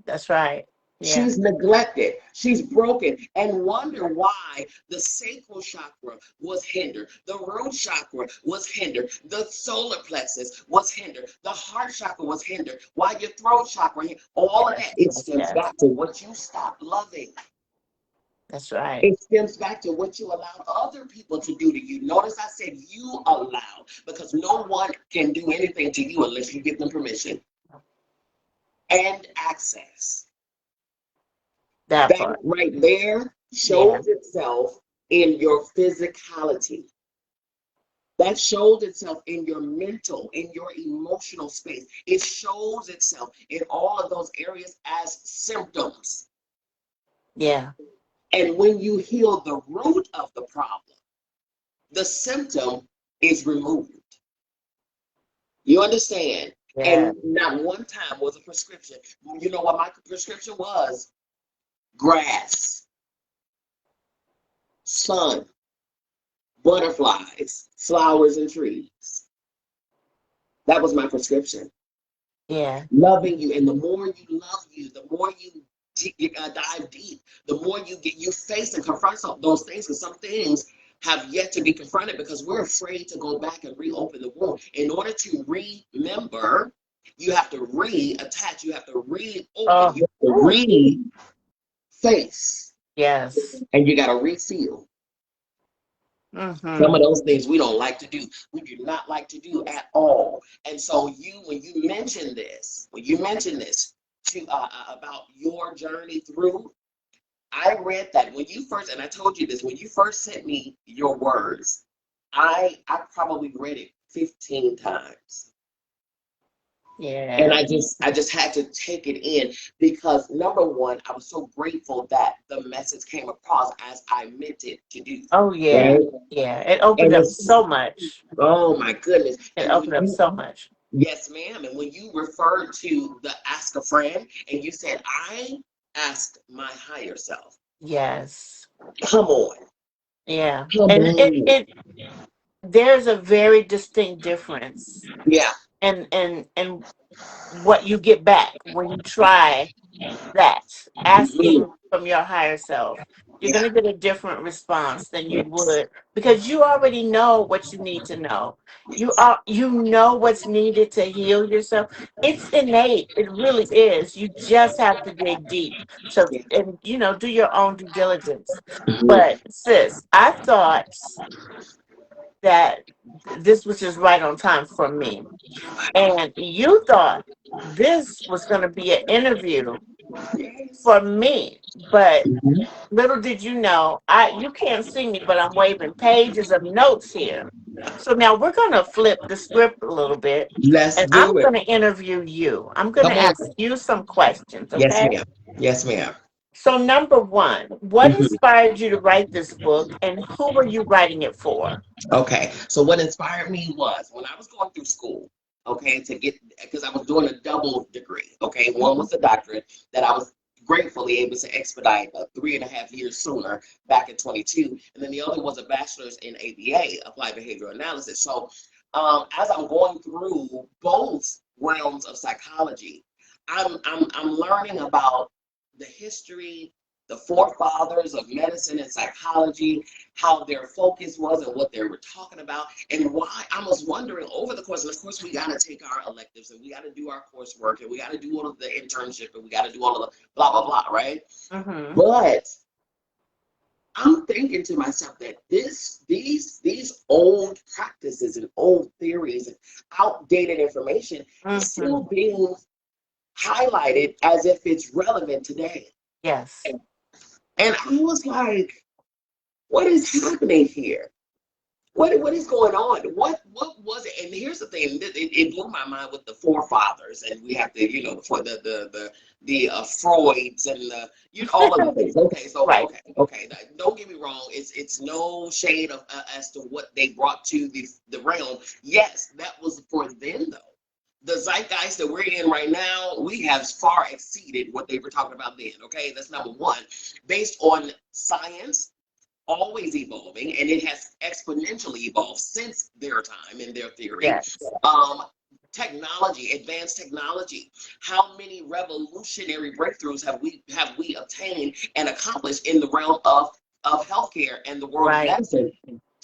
That's right. Yeah. She's neglected. She's broken and wonder why the sacral chakra was hindered. The root chakra was hindered. The solar plexus was hindered. The heart chakra was hindered. Why your throat chakra, all of Yes. that, it Yes. stems Yes. back to what you stopped loving. That's right. It stems back to what you allowed other people to do to you. Notice I said you allow because no one can do anything to you unless you give them permission and access. That That part. right there Yeah. shows itself in your physicality. That shows itself in your mental, in your emotional space. It shows itself in all of those areas as symptoms. Yeah. And when you heal the root of the problem, the symptom is removed. You understand? Yeah. And not one time was a prescription. You know what my prescription was? Grass, sun, butterflies, flowers, and trees. That was my prescription. Yeah. Loving you, and the more you love you, the more you dive deep, the more you face and confront those things. Because some things have yet to be confronted because we're afraid to go back and reopen the wound. In order to remember, you have to reattach. You have to reopen. Oh. You have to Ooh. reface, Yes. and you got to refeel. Some Mm-hmm. of those things we don't like to do. We do not like to do at all. And so when you mention this to about your journey through, I read that when you first, and I told you this, when you first sent me your words, I probably read it 15 times. And Yeah. I just had to take it in because number one, I was so grateful that the message came across as I meant it to do. Oh yeah. Right? Yeah. It opened And up it's so much. oh my goodness. It And when opened up you so much. yes, ma'am. And when you referred to the ask a friend and you said, I asked my higher self, Yes. come on, Yeah. come And on. there's a very distinct difference Yeah. and what you get back when you try that, asking Mhm. from your higher self. You're Yeah. going to get a different response than you would because you already know what you need to know. Yes. You know what's needed to heal yourself. It's innate. It really is. You just have to dig deep. So Yeah. and do your own due diligence. Mhm. But sis, I thought that this was just right on time for me. And you thought this was going to be an interview Yes. for me. But Mhm. little did you know, you can't see me, but I'm waving pages of notes here. So now we're going to flip the script a little bit, Let's and I'm do it. going to interview you. I'm going Come to on. ask you some questions, Yes, okay? ma'am. Yes, ma'am. So, number one, what inspired you to write this book, and who were you writing it for? Okay, so what inspired me was when I was going through school, okay, to get, because I was doing a double degree, okay, one was a doctorate that I was gratefully able to expedite 3.5 years sooner back in 22, and then the other was a bachelor's in ABA, Applied Behavioral Analysis. So as I'm going through both realms of psychology, I'm learning about the history, the forefathers of medicine and psychology, how their focus was and what they were talking about, and why. I was wondering over the course, and of course, we got to take our electives and we got to do our coursework and we got to do all of the internship and we got to do all of the blah, blah, blah, right? Mm-hmm. But I'm thinking to myself that these old practices and old theories and outdated information is Mm-hmm. still being highlighted as if it's relevant today. Yes. And I was like, what is happening here? What is going on? What was it? And here's the thing: it blew my mind with the forefathers, and we have to, for the Freuds and the all of the things. Okay, so Right. okay. Don't get me wrong. It's no shade of as to what they brought to the realm. Yes, that was for them though. The zeitgeist that we're in right now, we have far exceeded what they were talking about then. Okay, that's number one, based on science always evolving, and it has exponentially evolved since their time and their theory. Yes. Um, Technology, advanced technology. How many revolutionary breakthroughs have we obtained and accomplished in the realm of healthcare and the world of Right. medicine?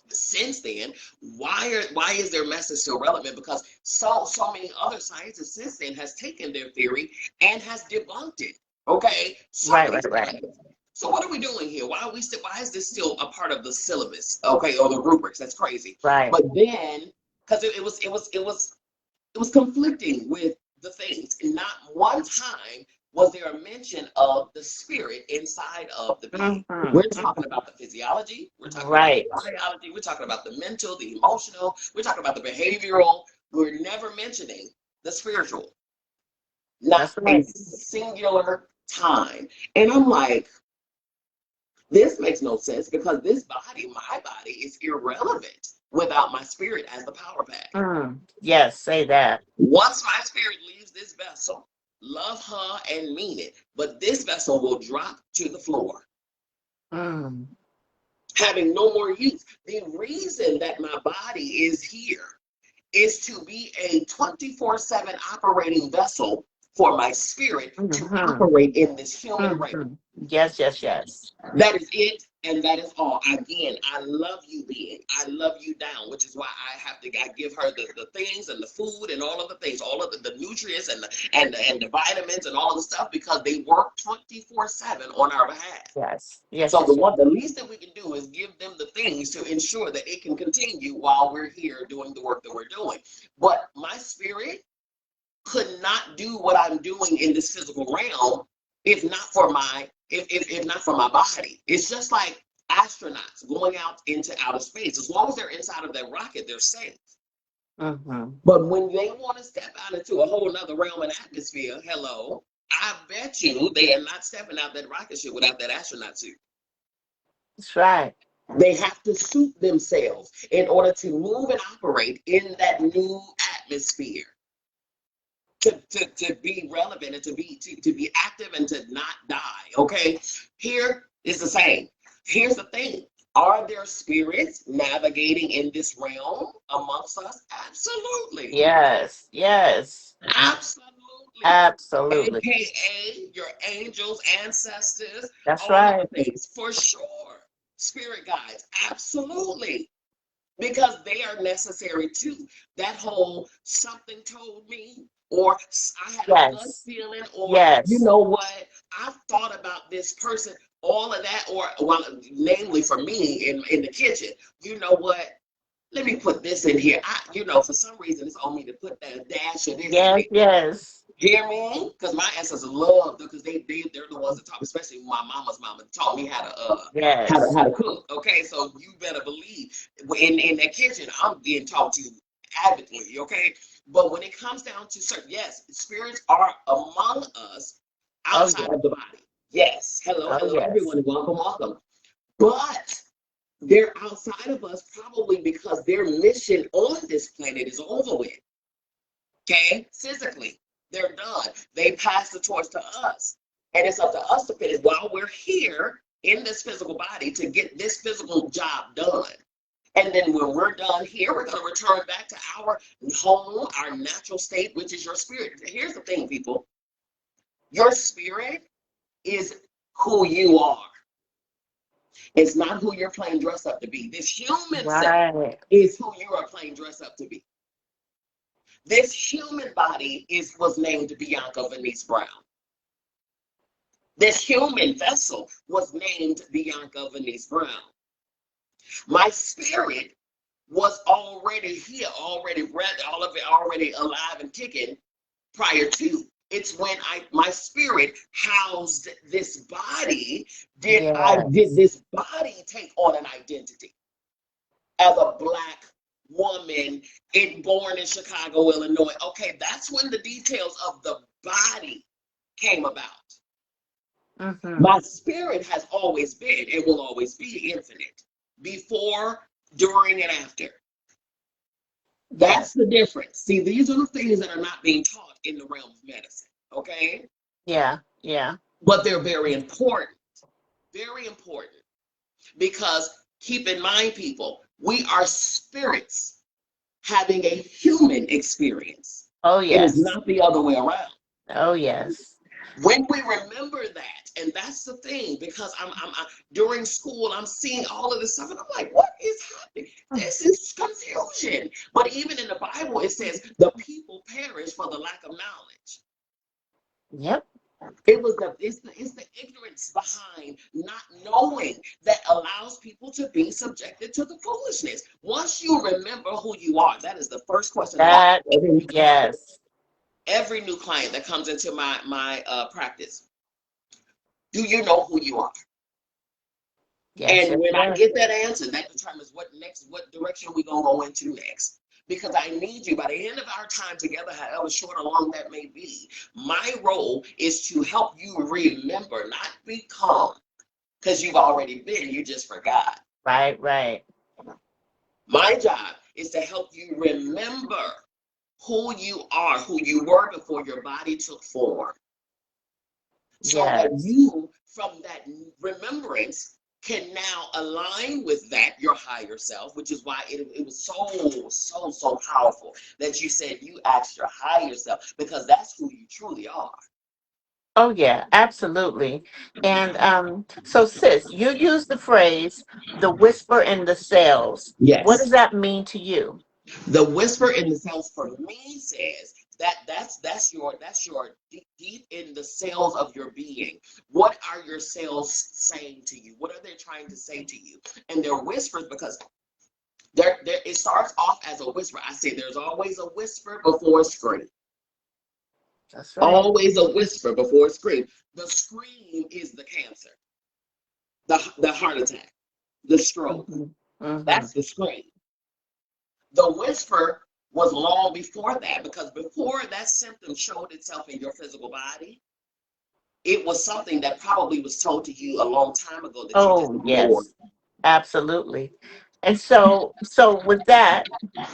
Since then, why is their message so relevant? Because so many other scientists since then has taken their theory and has debunked it. Okay, so Right. many Right. Right. times. So what are we doing here? Why is this still a part of the syllabus? Okay, or the rubrics? That's crazy. Right. But then, because it was conflicting with the things. And not one time was there a mention of the spirit inside of the being. We're Mm-hmm. talking about the physiology, we're talking about the Right. biology, we're talking about the mental, the emotional, we're talking about the behavioral. We're never mentioning the spiritual, not That's a right. singular time. And I'm like, this makes no sense because this body, my body, is irrelevant without my spirit as the power pack. Yes. Say that. Once my spirit leaves this vessel, love her and mean it, but this vessel will drop to the floor, Mm. having no more use. The reason that my body is here is to be a 24/7 operating vessel for my spirit to Mm-hmm. operate in this human realm. Mm-hmm. Yes. Yes. Yes. That is it, and that is all. Again, I love you, being. I love you down, which is why I give her the things and the food and all of the things, all of the nutrients and the vitamins and all of the stuff because they work 24/7 on our behalf. Yes. Yes. So Yes. Yes. the least that we can do is give them the things to ensure that it can continue while we're here doing the work that we're doing. But my spirit could not do what I'm doing in this physical realm if not for my body. It's just like astronauts going out into outer space. As long as they're inside of that rocket, they're safe. Mm-hmm. But when they want to step out into a whole nother realm and atmosphere, hello, I bet you they are not stepping out that rocket ship without that astronaut suit. That's right. They have to suit themselves in order to move and operate in that new atmosphere. To be relevant and to be active and to not die. Okay. Here is the same. Here's the thing. Are there spirits navigating in this realm amongst us? Absolutely. Yes. Yes. Absolutely. Absolutely. AKA your angels, ancestors, That's all of right. the things for sure. Spirit guides, absolutely, because they are necessary too. That whole something told me, or I had a gut Yes. feeling, or you Yes. know what, I thought about this person, all of that, or well, namely for me in the kitchen, you know what? let me put this in here. For some reason, it's on me to put that dash of this in Yes, there. yes, Hear me? Because my ancestors love them because they're the ones that taught, especially my mama's mama taught me yes. how to cook. Okay, so you better believe in that kitchen, I'm being taught to avidly. Okay, but when it comes down to certain, yes, spirits are among us Oh, outside yes. of the body. Yes, hello, Oh, hello, yes. everyone, and welcome, welcome. But they're outside of us probably because their mission on this planet is over with. Okay, physically, they're done. They pass the torch to us, and it's up to us to finish while we're here in this physical body to get this physical job done. And then when we're done here, we're going to return back to our home, our natural state, which is your spirit. Here's the thing, people. Your spirit is who you are. It's not who you're playing dress up to be. This human self Right. is who you are playing dress up to be. This human body was named Bianca Venice Brown. This human vessel was named Bianca Venice Brown. My spirit was already here, already read, all of it already alive and kicking prior to. It's when my spirit housed this body, did Yes. this body take on an identity as a Black woman born in Chicago, Illinois. Okay, that's when the details of the body came about. Mm-hmm. My spirit has always been and will always be infinite, before, during, and after. That's Yes. the difference. See, these are the things that are not being taught in the realm of medicine, okay? Yeah. Yeah. But they're very important, because keep in mind, people, we are spirits having a human experience. Oh, It is yes. not the other way around. Oh, yes. When we remember that, and that's the thing, because during school, I'm seeing all of this stuff, and I'm like, what is happening? This is confusion. But even in the Bible, it says the people perish for the lack of knowledge. Yep. It's the ignorance behind not knowing that allows people to be subjected to the foolishness. Once you remember who you are, that is the first question that I That, ask yes. every new client that comes into my practice. Do you know who you are? Yes, And yes, when I yes. get that answer, that determines what direction we're gonna go into next. Because I need you by the end of our time together, however short or long that may be. My role is to help you remember, not become, because you've already been, you just forgot. Right, right. My job is to help you remember who you are, who you were before your body took form, so that Yes. you, from that remembrance, can now align with that, your higher self, which is why it was so powerful that you said you asked your higher self, because that's who you truly are. Oh, yeah, absolutely. And so, sis, you use the phrase the whisper in the cells. What does Yes. that mean to you? The whisper in the cells for me says that's your deep in the cells of your being. What are your cells saying to you? What are they trying to say to you? And they're whispers because it starts off as a whisper. I say there's always a whisper before a scream. That's right. Always a whisper before a scream. The scream is the cancer, the heart attack, the stroke. Hmm. Hmm. That's the scream. The whisper was long before that, because before that symptom showed itself in your physical body, it was something that probably was told to you a long time ago that you just Oh, ignored. yes, absolutely. And so with that,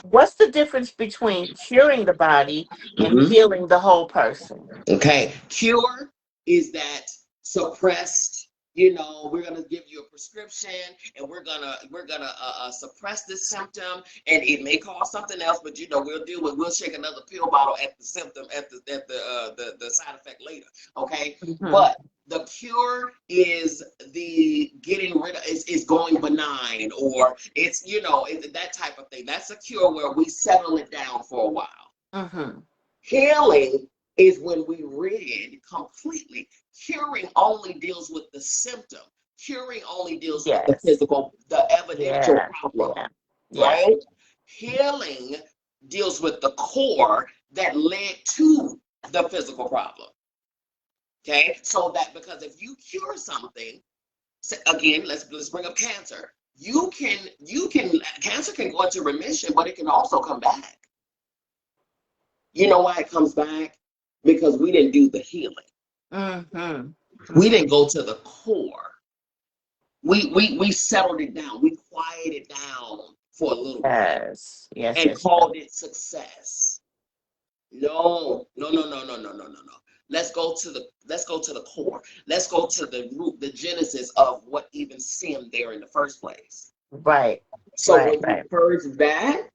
what's the difference between curing the body and Mhm. healing the whole person? Okay, cure is that suppressed. We're gonna give you a prescription, and we're gonna suppress this symptom, and it may cause something else. But we'll shake another pill bottle at the symptom, at the side effect later. Okay, Hmm. but the cure is the getting rid of, is going benign, or it's that type of thing. That's a cure where we settle it down for a while. Hmm. Healing is when we rid completely. Curing only deals with the symptom. Curing only deals with the Yes. physical, the evidential Yeah. problem, Yeah. Yeah. right? Healing deals with the core that led to the physical problem. Okay, so that because if you cure something, again, let's bring up cancer. Cancer can go into remission, but it can also come back. You know why it comes back? Because we didn't do the healing. We didn't go to the core. We settled it down. We quieted it down for a little bit. And called it success. No. Let's go to the core. Let's go to the root, the genesis of what even stemmed there in the first place. Right. So when you purge that,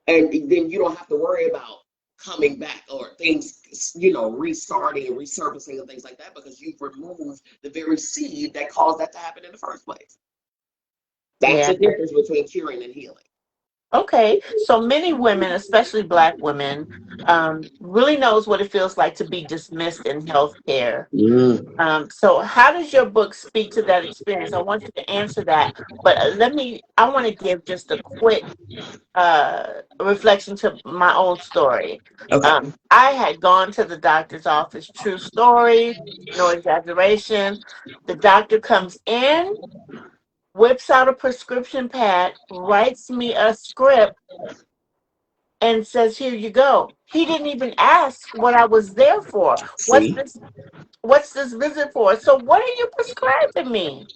and then you don't have to worry about coming back or things, restarting and resurfacing and things like that, because you've removed the very seed that caused that to happen in the first place. That's the difference between curing and healing. Okay, so many women, especially Black women, really knows what it feels like to be dismissed in healthcare. So how does your book speak to that experience? I want you to answer that, but I want to give just a quick reflection to my own story. Okay. I had gone to the doctor's office, true story, no exaggeration. The doctor comes in, whips out a prescription pad, writes me a script, and says, "Here you go." He didn't even ask what I was there for. What's See? this visit for? So what are you prescribing me?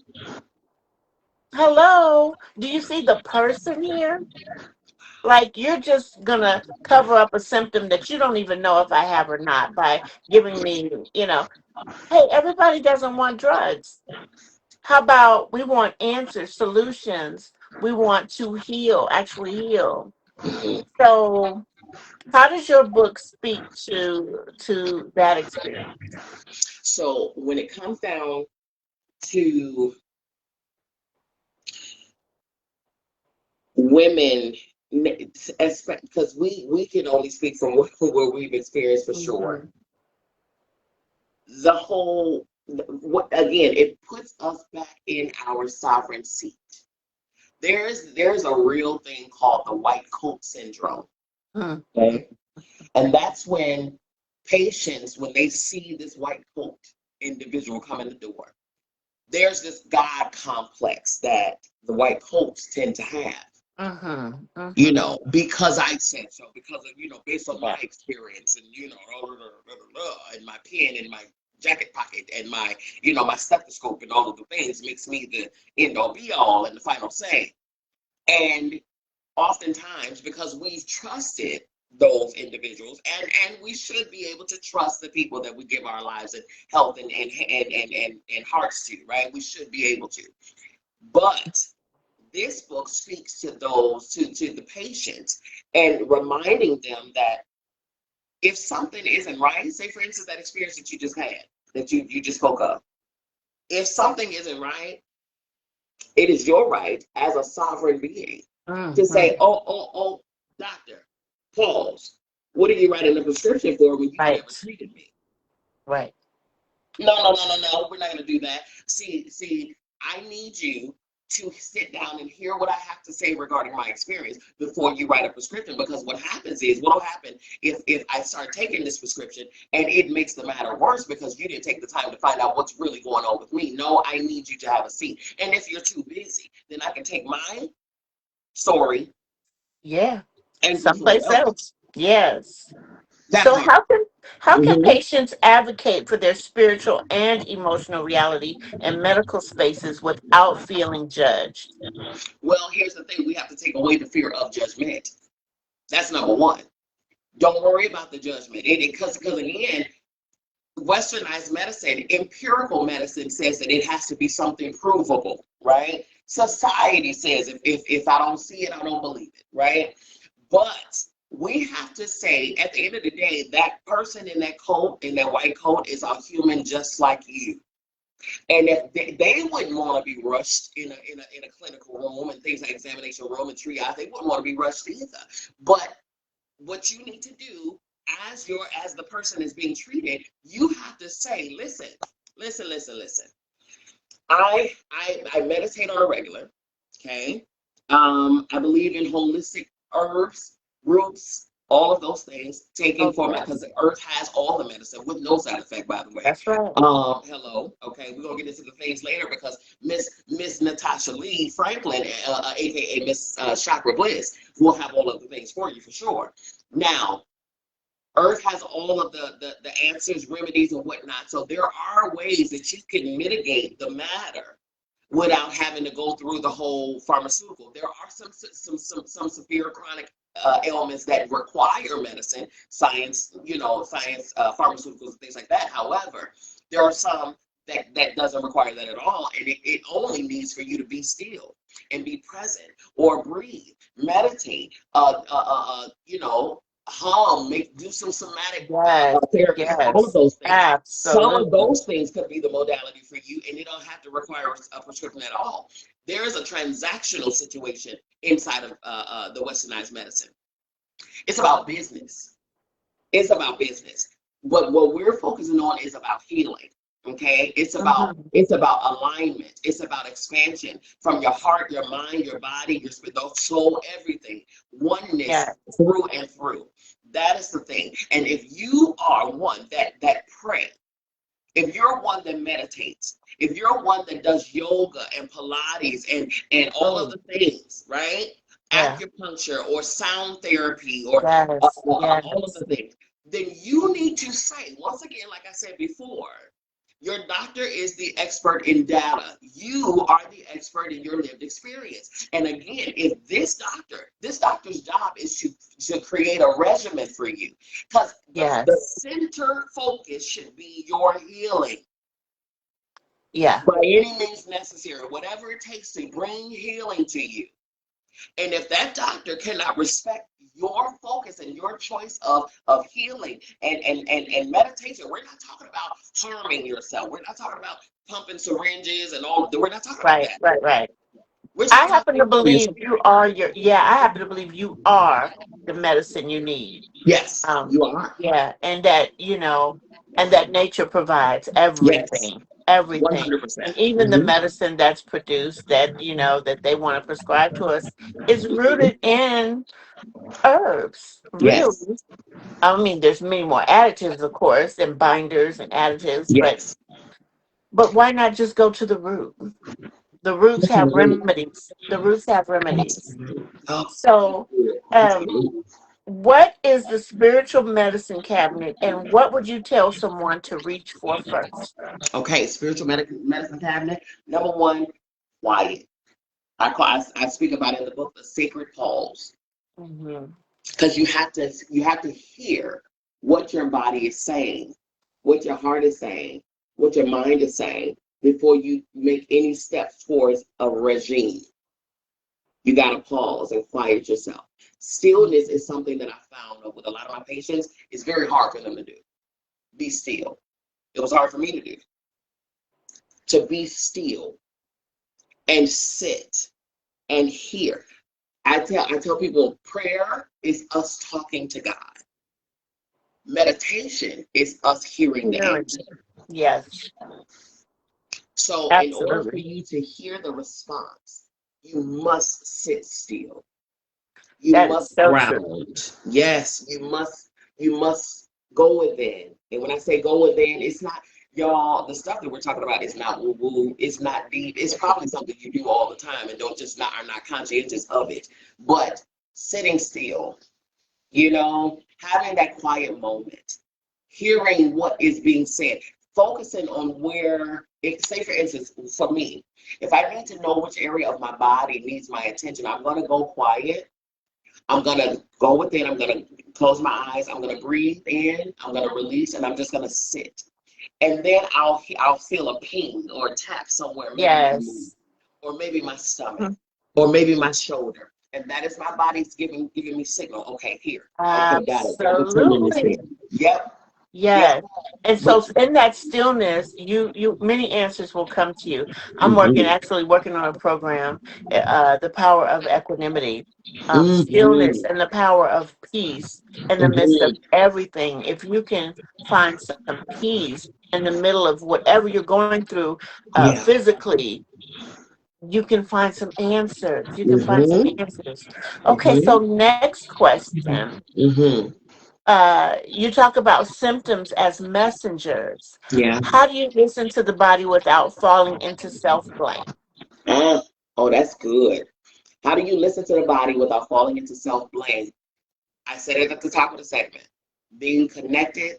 Hello? Do you see the person here? Like, you're just gonna cover up a symptom that you don't even know if I have or not by giving me, hey, everybody doesn't want drugs. How about we want answers, solutions? We want to heal, actually heal. So how does your book speak to that experience? So when it comes down to women, because we can only speak from where we've experienced for sure. The whole, again, it puts us back in our sovereign seat. There's a real thing called the white coat syndrome. Okay? And that's when patients, when they see this white coat individual come in the door, there's this God complex that the white coats tend to have. Because I said so, because of, based on my experience and, and my pen in my jacket pocket and my, my stethoscope and all of the things makes me the end all be all and the final say. And oftentimes, because we've trusted those individuals, and we should be able to trust the people that we give our lives and health and hearts to, right? We should be able to. But this book speaks to those, to the patients, and reminding them that if something isn't right, say for instance that experience that you just had, that you just spoke of, if something isn't right, it is your right as a sovereign being to say, oh, doctor, pause. What are you writing the prescription for when you never treated me? Right. No, we're not going to do that. See, I need you to sit down and hear what I have to say regarding my experience before you write a prescription, because what will happen if I start taking this prescription and it makes the matter worse because you didn't take the time to find out what's really going on with me. No, I need you to have a seat. And if you're too busy, then I can take my story and someplace else. Yes. That So part. how can patients advocate for their spiritual and emotional reality in medical spaces without feeling judged? Well, here's the thing. We have to take away the fear of judgment. That's number one. Don't worry about the judgment. Because again, Westernized medicine, empirical medicine says that it has to be something provable, right? Society says if I don't see it, I don't believe it, right? But we have to say, at the end of the day, that person in that coat, in that white coat, is a human just like you. And if they wouldn't want to be rushed in a clinical room and things like examination room and triage, they wouldn't want to be rushed either. But what you need to do as the person is being treated, you have to say, listen. I meditate on a regular, okay? I believe in holistic herbs, roots, all of those things taken Oh, for me yeah. because the earth has all the medicine with no side effect, by the way. That's right. Hello. Okay, we're gonna get into the things later because Miss Natasha Lee Franklin, aka Miss Chakra Bliss, will have all of the things for you for sure. Now, Earth has all of the answers, remedies, and whatnot. So there are ways that you can mitigate the matter without having to go through the whole pharmaceutical. There are some severe chronic ailments that require medicine, science, science, pharmaceuticals, and things like that. However, there are some that doesn't require that at all, and it only needs for you to be still and be present or breathe, meditate, do some somatic Yes. therapy, all of Yes. those things. Some of Absolutely. those things could be the modality for you, and you don't have to require a prescription at all. There is a transactional situation inside of the Westernized medicine. It's about business. It's about business. But what we're focusing on is about healing. Okay, Hmm. it's about alignment. It's about expansion from your heart, your mind, your body, your spirit, the soul, everything. Oneness Yeah. through and through. That is the thing. And if you are one that pray, if you're one that meditates, if you're one that does yoga and Pilates and all of Oh, the things, right? yeah. Acupuncture or sound therapy or Yes. all of Yes. the things, then you need to say, once again, like I said before, your doctor is the expert in data. You are the expert in your lived experience. And again, if this doctor's job is to create a regimen for you, because the Yes. center focus should be your healing Yeah. by any means necessary, whatever it takes to bring healing to you. And if that doctor cannot respect your focus and your choice of healing and meditation, we're not talking about harming yourself. We're not talking about pumping syringes and all. We're not talking about Right. that. Right. Right. We're I talking about happen to taking care of believe yourself. you are your, yeah, I happen to believe you are the medicine you need. Yes, Um, you are. yeah, and that, and that nature provides Yes, everything, everything. 100%. And even the Hmm. medicine that's produced that, that they want to prescribe to us is rooted in herbs, Yes, really. I mean, there's many more additives, of course, and binders and additives, but yes. why not just go to the root? The roots Listen, have remedies. The roots have remedies. absolutely. Oh, So, um, absolutely. what is the spiritual medicine cabinet, and what would you tell someone to reach for first? Okay, spiritual medicine cabinet. Number one, quiet. I speak about in the book the sacred pause, Hmm. because you have to hear what your body is saying, what your heart is saying, what your mind is saying before you make any steps towards a regime. You got to pause and quiet yourself. Stillness is something that I found with a lot of my patients. It's very hard for them to do. Be still. It was hard for me to do. To be still and sit and hear. I tell people prayer is us talking to God. Meditation is us hearing the Hearing. answer. Yes, So, in order for absolutely. you to hear the response, you must sit still. You That is must so true. ground. Yes, you must go within. And when I say go within, it's not, y'all, the stuff that we're talking about is not woo woo, it's not deep. It's probably something you do all the time and don't just not are not conscientious of it. But sitting still, having that quiet moment, hearing what is being said, focusing on where, if, say for instance, for me, if I need to know which area of my body needs my attention, I'm going to go quiet. I'm going to go within. I'm going to close my eyes. I'm going to breathe in. I'm going to release, and I'm just going to sit. And then I'll feel a ping or a tap somewhere, maybe my knee, Yes. or maybe my stomach, Mhm. or maybe my shoulder. And that is my body's giving me signal. Okay, here. Okay, got it. Got the tenderness there. Absolutely. Yep. Yep. Yes. And But so in that stillness, many answers will come to you. I'm mhm, actually working on a program, the power of equanimity, stillness, mhm, and the power of peace in the midst of mhm. everything. If you can find some peace in the middle of whatever you're going through, Yeah. physically, you can find some answers. You can find some Mm-hmm. answers. Okay, so next question. Mm-hmm. You talk about symptoms as messengers. Yeah. How do you listen to the body without falling into self blame? Oh, that's good. How do you listen to the body without falling into self-blame? I said it at the top of the segment. Being connected,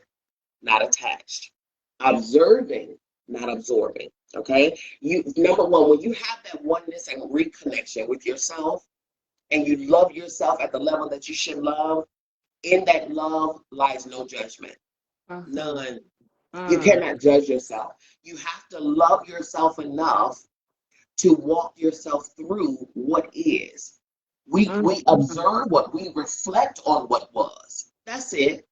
not attached. Observing, not absorbing. Okay? You number one, when you have that oneness and reconnection with yourself and you love yourself at the level that you should love, in that love lies no judgment. Mm-hmm. None. You Mm. cannot judge yourself. You have to love yourself enough to walk yourself through what is. We Mm-hmm. observe what we reflect on what was. That's it.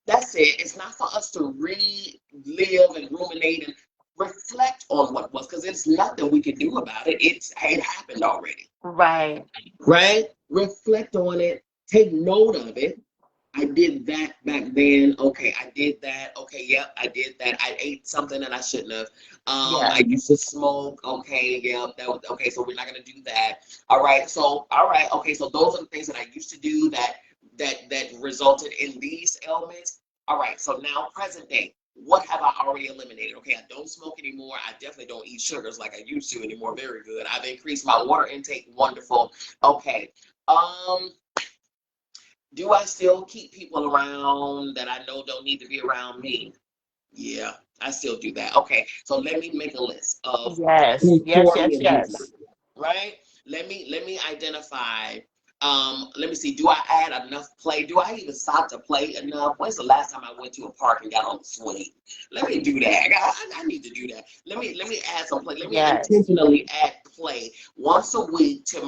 That's it. It's not for us to relive and ruminate and reflect on what was because it's nothing we can do about it. It happened already. Right. Right? Reflect on it. Take note of it. I did that back then. Okay, I did that. Okay, yep, I did that. I ate something that I shouldn't have. Yeah. I used to smoke. Okay, yep, that was okay. So we're not gonna do that. All right, okay. So those are the things that I used to do that resulted in these ailments. All right. So now present day. What have I already eliminated? Okay, I don't smoke anymore. I definitely don't eat sugars like I used to anymore. Very good. I've increased my water intake. Wonderful. Okay. Um, do I still keep people around that I know don't need to be around me? Yeah, I still do that. Okay, so let me make a list of Yes. who's Yes. for me Yes. and who's not. Yes. Right? Let me identify. Let me see. Do I add enough play? Do I even stop to play enough? When's the last time I went to a park and got on the swing? Let me do that. I need to do that. Let me add some play. Let me Yes. intentionally add play once a week to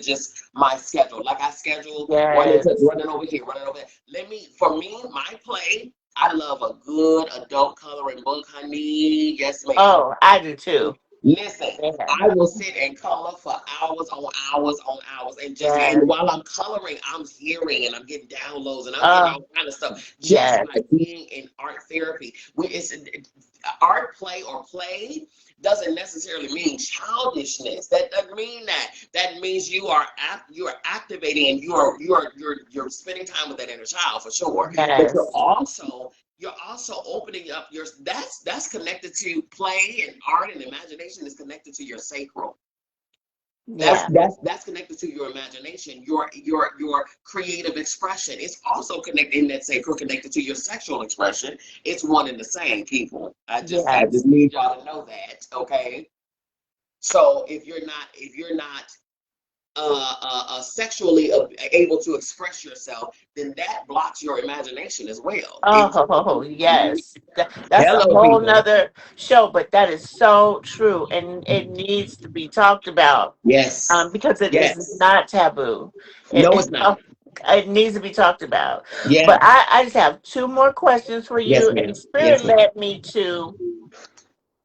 just my schedule. Like I schedule Yes. running over here, running over there. For me, my play. I love a good adult coloring book, honey. Yes, ma'am. Oh, I do too. Listen, Yeah. I will sit and color for hours on hours on hours, and Yes. while I'm coloring, I'm hearing and I'm getting downloads and I'm getting Oh, all kind of stuff just yes. by being in art therapy. Art play or play doesn't necessarily mean childishness. That doesn't mean that. That means you are activating and you're spending time with that inner child for sure. But Yes. you're also opening up your that's connected to play and art and imagination is connected to your sacral. Yeah. That's connected to your imagination, your creative expression. It's also connected in that sacral, connected to your sexual expression. It's one and the same, people. I just Yes. need y'all to know that, okay? So if you're not sexually able to express yourself, then that blocks your imagination as well. Oh, yes. That's a Hello, whole people. nother show, but that is so true. And it needs to be talked about Yes. because it is Yes. not taboo. No, it's It, not. it needs to be talked about. But Yeah. I just have two more questions for Yes, you. And ma'am. Spirit Yes, ma'am. led me to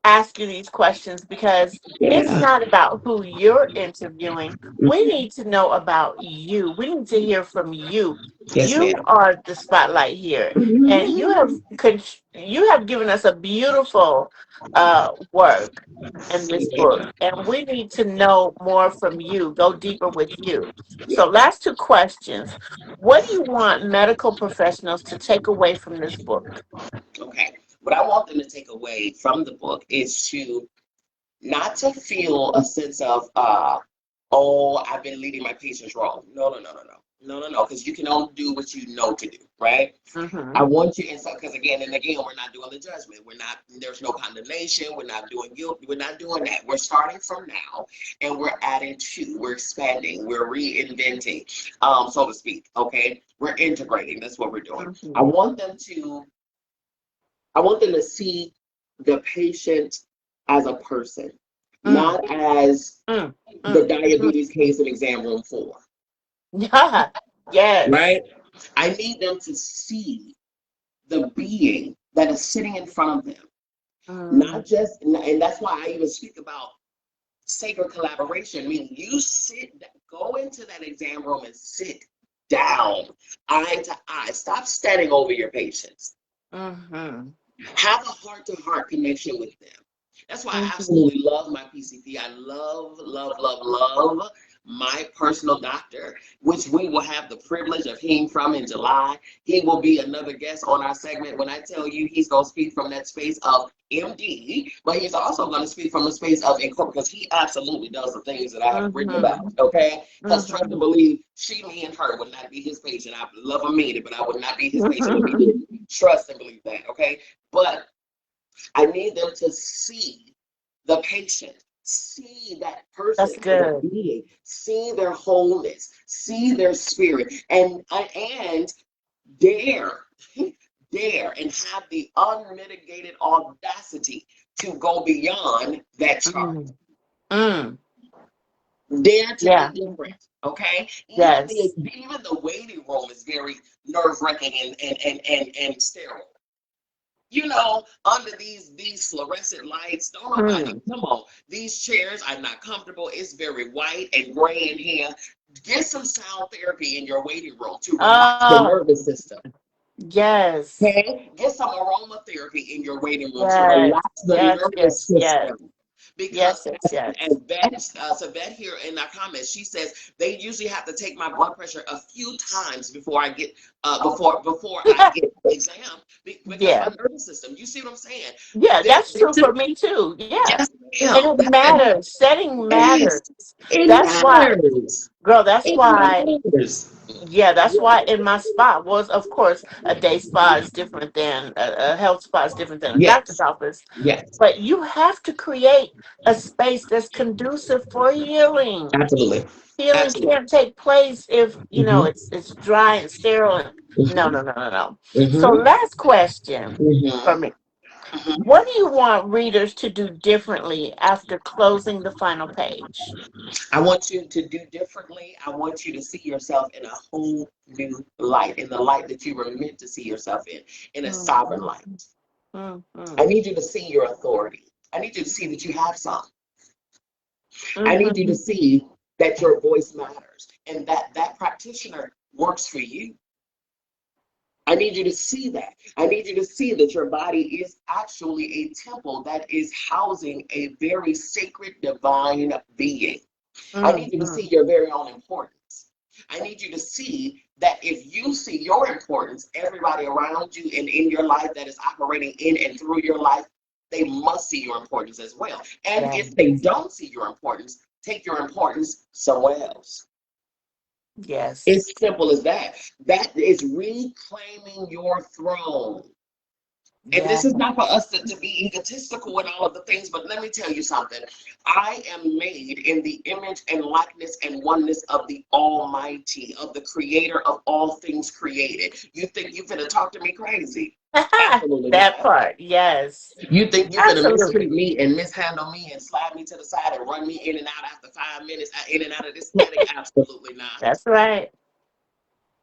ask you these questions because it's Yeah. not about who you're interviewing. We need to know about you. We need to hear from you. Yes, You ma'am. are the spotlight here, and you have given us a beautiful work in this book, and we need to know more from you. Go deeper with you. So, Yeah. last two questions. What do you want medical professionals to take away from this book? Okay. What I want them to take away from the book is to not to feel a sense of oh, I've been leading my patients wrong. No, no, no, no, no. No, no, no, because you can only do what you know to do, right? I Mm-hmm. want you, and so, because again and again, we're not doing the judgment. There's no condemnation. We're not doing guilt. We're not doing that. We're starting from now and we're adding to, we're expanding, we're reinventing, so to speak. Okay. We're integrating. That's what we're doing. I Mm-hmm. want them to, I want them to see the patient as a person, Mm, not as mm, the mm, mm. diabetes case in exam room 4, Yeah. Yes. right? I need them to see the being that is sitting in front of them. Mm, Not just, and that's why I even speak about sacred collaboration. I mean, go into that exam room and sit down, eye to eye. Stop standing over your patients. mm-hmm. Have a heart to heart connection with them. That's why I Mm-hmm. absolutely love my PCP. I love, love, love, love my personal doctor, which we will have the privilege of hearing from in July. He will be another guest on our segment. When I tell you he's going to speak from that space of MD, but he's also going to speak from the space of incorporate because he absolutely does the things that I have written about. Mm-hmm. Okay, because trust and Mm-hmm. believe, she, me, and her would not be his patient. I love him, mean it, but I would not be his patient if he Mm-hmm. didn't. Trust and believe that. Okay, but I need them to see the patient, see that person That's as a good. being, see their wholeness, see their spirit, and dare, dare, and have the unmitigated audacity to go beyond that chart. Mm. Mm. Dare to be Yeah. different. Okay, Yes. even the waiting room is very nerve wracking and sterile. Under these fluorescent lights, don't nobody Mm. come on. These chairs are not comfortable. It's very white and gray in here. Get some sound therapy in your waiting room to relax the Oh, nervous system. yes. Okay? Get some aromatherapy in your waiting room to Yes. relax the Yes. nervous Yes. Yes. system. Because Yes. Yes. as Yes. Savet here in our comments, she says they usually have to take my blood pressure a few times before I get before I get the exam because Yeah. my nervous system. You see what I'm saying? Yeah. They, That's they true took, for me too. Yeah. yes, And ma'am. it matters. Setting Yes, matters. it That's why, matters. girl, that's It why, matters. yeah, that's why in my spa was, of course, a day spa is different than a health spa is different than a doctor's Yes, office. yes, But you have to create a space that's conducive for healing. absolutely, Healing absolutely. can't take place if, Hmm. it's dry and sterile. And, no, Hmm. no, no, no, no. So Hmm. last question for Hmm. me. Hmm. What do you want readers to do differently after closing the final page? I want you to do differently. I want you to see yourself in a whole new light, in the light that you were meant to see yourself in a sovereign Mm, light. mm, I mm, need you to see your authority. I need you to see that you have some. I need you to mhm. see that your voice matters and that that practitioner works for you. I need you to see that. I need you to see that your body is actually a temple that is housing a very sacred divine being. I need Mm, you to see mm. your very own importance. I need you to see that if you see your importance, everybody around you and in your life that is operating in and through your life, they must see your importance as well. And Yeah. if they don't see your importance, take your importance somewhere else. Yes. It's simple as that. That is reclaiming your throne. And Yeah. this is not for us to be egotistical and all of the things, but let me tell you something. I am made in the image and likeness and oneness of the Almighty, of the creator of all things created. You think you finna talk to me crazy? Absolutely That not. part. Yes. You think you finna Absolutely. mistreat me and mishandle me and slide me to the side and run me in and out after 5 minutes, in and out of this clinic? Absolutely not. That's right.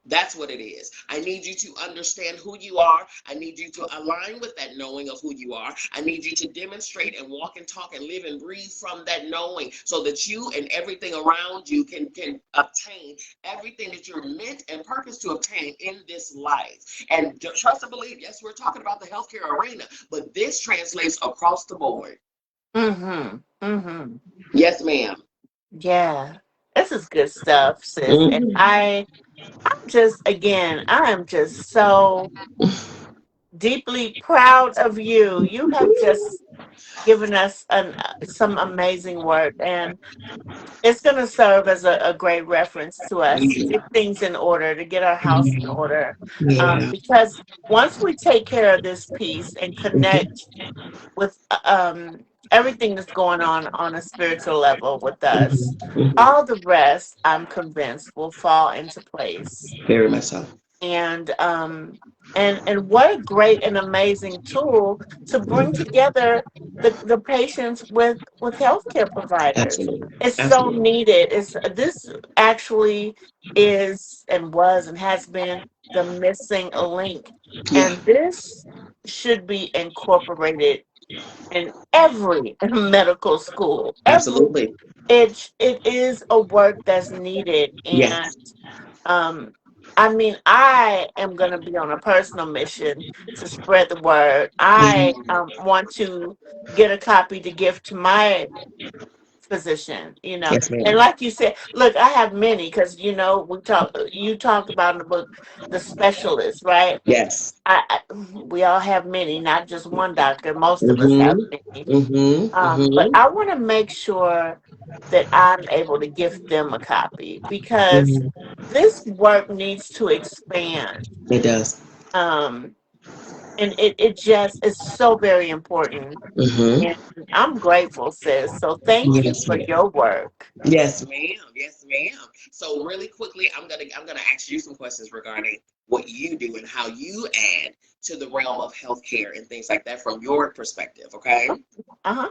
That's what it is. I need you to understand who you are. I need you to align with that knowing of who you are. I need you to demonstrate and walk and talk and live and breathe from that knowing so that you and everything around you can obtain everything that you're meant and purpose to obtain in this life. And trust and believe, yes, we're talking about the healthcare arena, but this translates across the board. Mm-hmm. Mm-hmm. Yes, ma'am. Yeah. This is good stuff, sis. And Hmm. I'm just, again, I am just so deeply proud of you. You have just given us some amazing work, and it's going to serve as a great reference to us to get things in order, to get our house in order. Yeah. Because once we take care of this piece and connect with everything that's going on a spiritual level with us, Mhm. Mhm. all the rest, I'm convinced, will fall into place. Very much so. And what a great and amazing tool to bring together the patients with healthcare providers. Absolutely. It's so Absolutely. needed. It's this actually is and was and has been the missing link, Yeah. and this should be incorporated in every medical school. Every Absolutely. it is a work that's needed, and Yes. um I mean, I am going to be on a personal mission to spread the word. I Mhm. want to get a copy to give to my physician, Yes, and ma'am. like you said, look, I have many, because you talked about in the book the specialists, right? Yes. We all have many, not just one doctor. Most of us have Mhm. many. Mhm. But Mhm. I want to make sure that I'm able to gift them a copy, because Mhm. this work needs to expand. It does. Um, and it just is so very important. Mhm. And I'm grateful, sis. So thank you Yes, for ma'am. your work. Yes, ma'am. Yes, ma'am. So really quickly, I'm gonna ask you some questions regarding what you do and how you add to the realm of healthcare and things like that from your perspective. Okay. Uh-huh.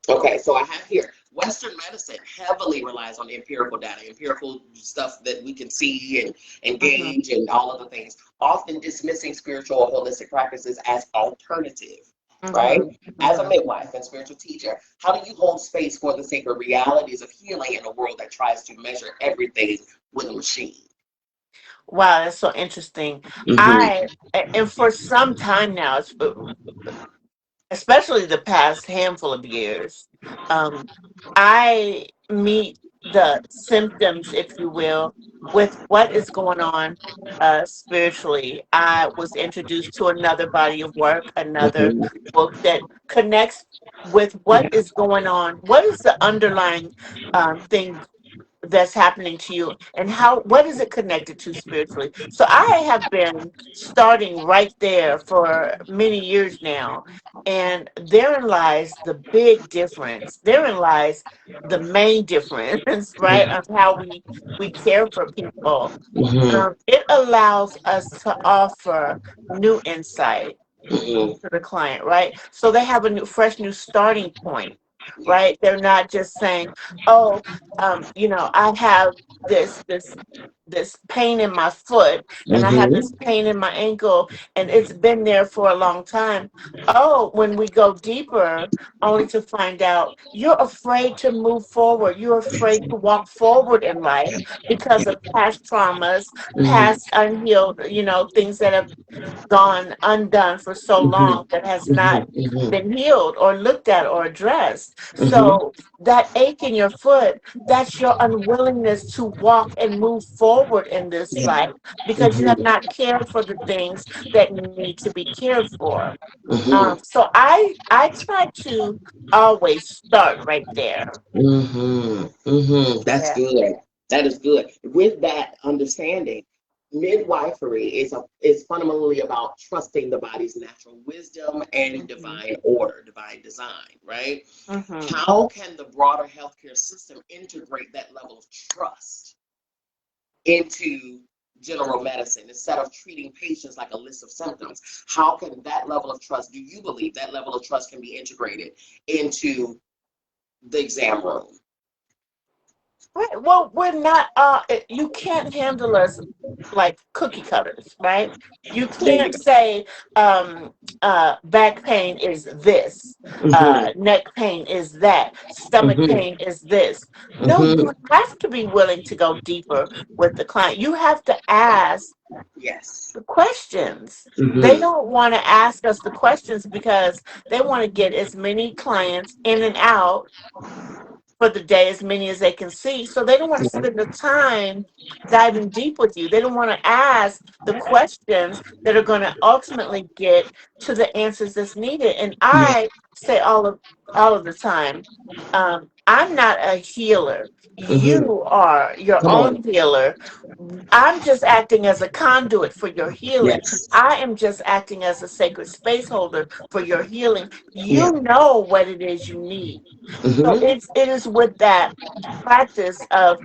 Okay. So I have here Western medicine heavily relies on empirical data, empirical stuff that we can see and Hmm. gauge and all of the things, often dismissing spiritual or holistic practices as alternative. Right? Hmm. As a Hmm. midwife and spiritual teacher, how do you hold space for the sacred realities of healing in a world that tries to measure everything with a machine? Wow, that's so interesting. Mm-hmm. And for some time now, especially the past handful of years, um, I meet the symptoms, if you will, with what is going on spiritually. I was introduced to another body of work, another Mm-hmm. book that connects with what is going on. What is the underlying thing that's happening to you, and how what is it connected to spiritually? So I have been starting right there for many years now, and therein lies the big difference. Therein lies the main difference, right, Yeah. of how we care for people. Mm-hmm. It allows us to offer new insight Mm-hmm. to the client, right? So they have a fresh new starting point, Yeah. right? They're not just saying, "Oh, I have this pain in my foot, and I have this Mm-hmm. pain in my ankle, and it's been there for a long time." Oh, when we go deeper, only to find out you're afraid to move forward. You're afraid to walk forward in life because of past traumas, Mm-hmm. past unhealed, things that have gone undone for so long that has not Mm-hmm. been healed or looked at or addressed. Mm-hmm. So that ache in your foot, that's your unwillingness to walk and move forward in this Yeah. life, because you have Mm-hmm. not cared for the things that need to be cared for. Mm-hmm. So I try to always start right there. Mm-hmm. Mm-hmm. That's Yeah. good. That is good. With that understanding, midwifery is fundamentally about trusting the body's natural wisdom and Hmm. divine order, divine design, right? Hmm. How can the broader healthcare system integrate that level of trust into general medicine instead of treating patients like a list of symptoms? How can that level of trust, do you believe that level of trust can be integrated into the exam room? Right. Well, we're not. You can't handle us like cookie cutters, right? You can't say back pain is this, Mm-hmm. neck pain is that, stomach Mm-hmm. pain is this. No, Mm-hmm. you have to be willing to go deeper with the client. You have to ask Yes. the questions. They Mm-hmm. don't want to ask us the questions because they want to get as many clients in and out for the day, as many as they can see. So they don't want to Yeah. spend the time diving deep with you. They don't want to ask the questions that are going to ultimately get to the answers that's needed. And Yeah. I say all of the time, I'm not a healer. Mm-hmm. You are your Come on. own healer. I'm just acting as a conduit for your healing. Yes. I am just acting as a sacred space holder for your healing. Yeah. You know what it is you need. So Mm-hmm. it is with that practice of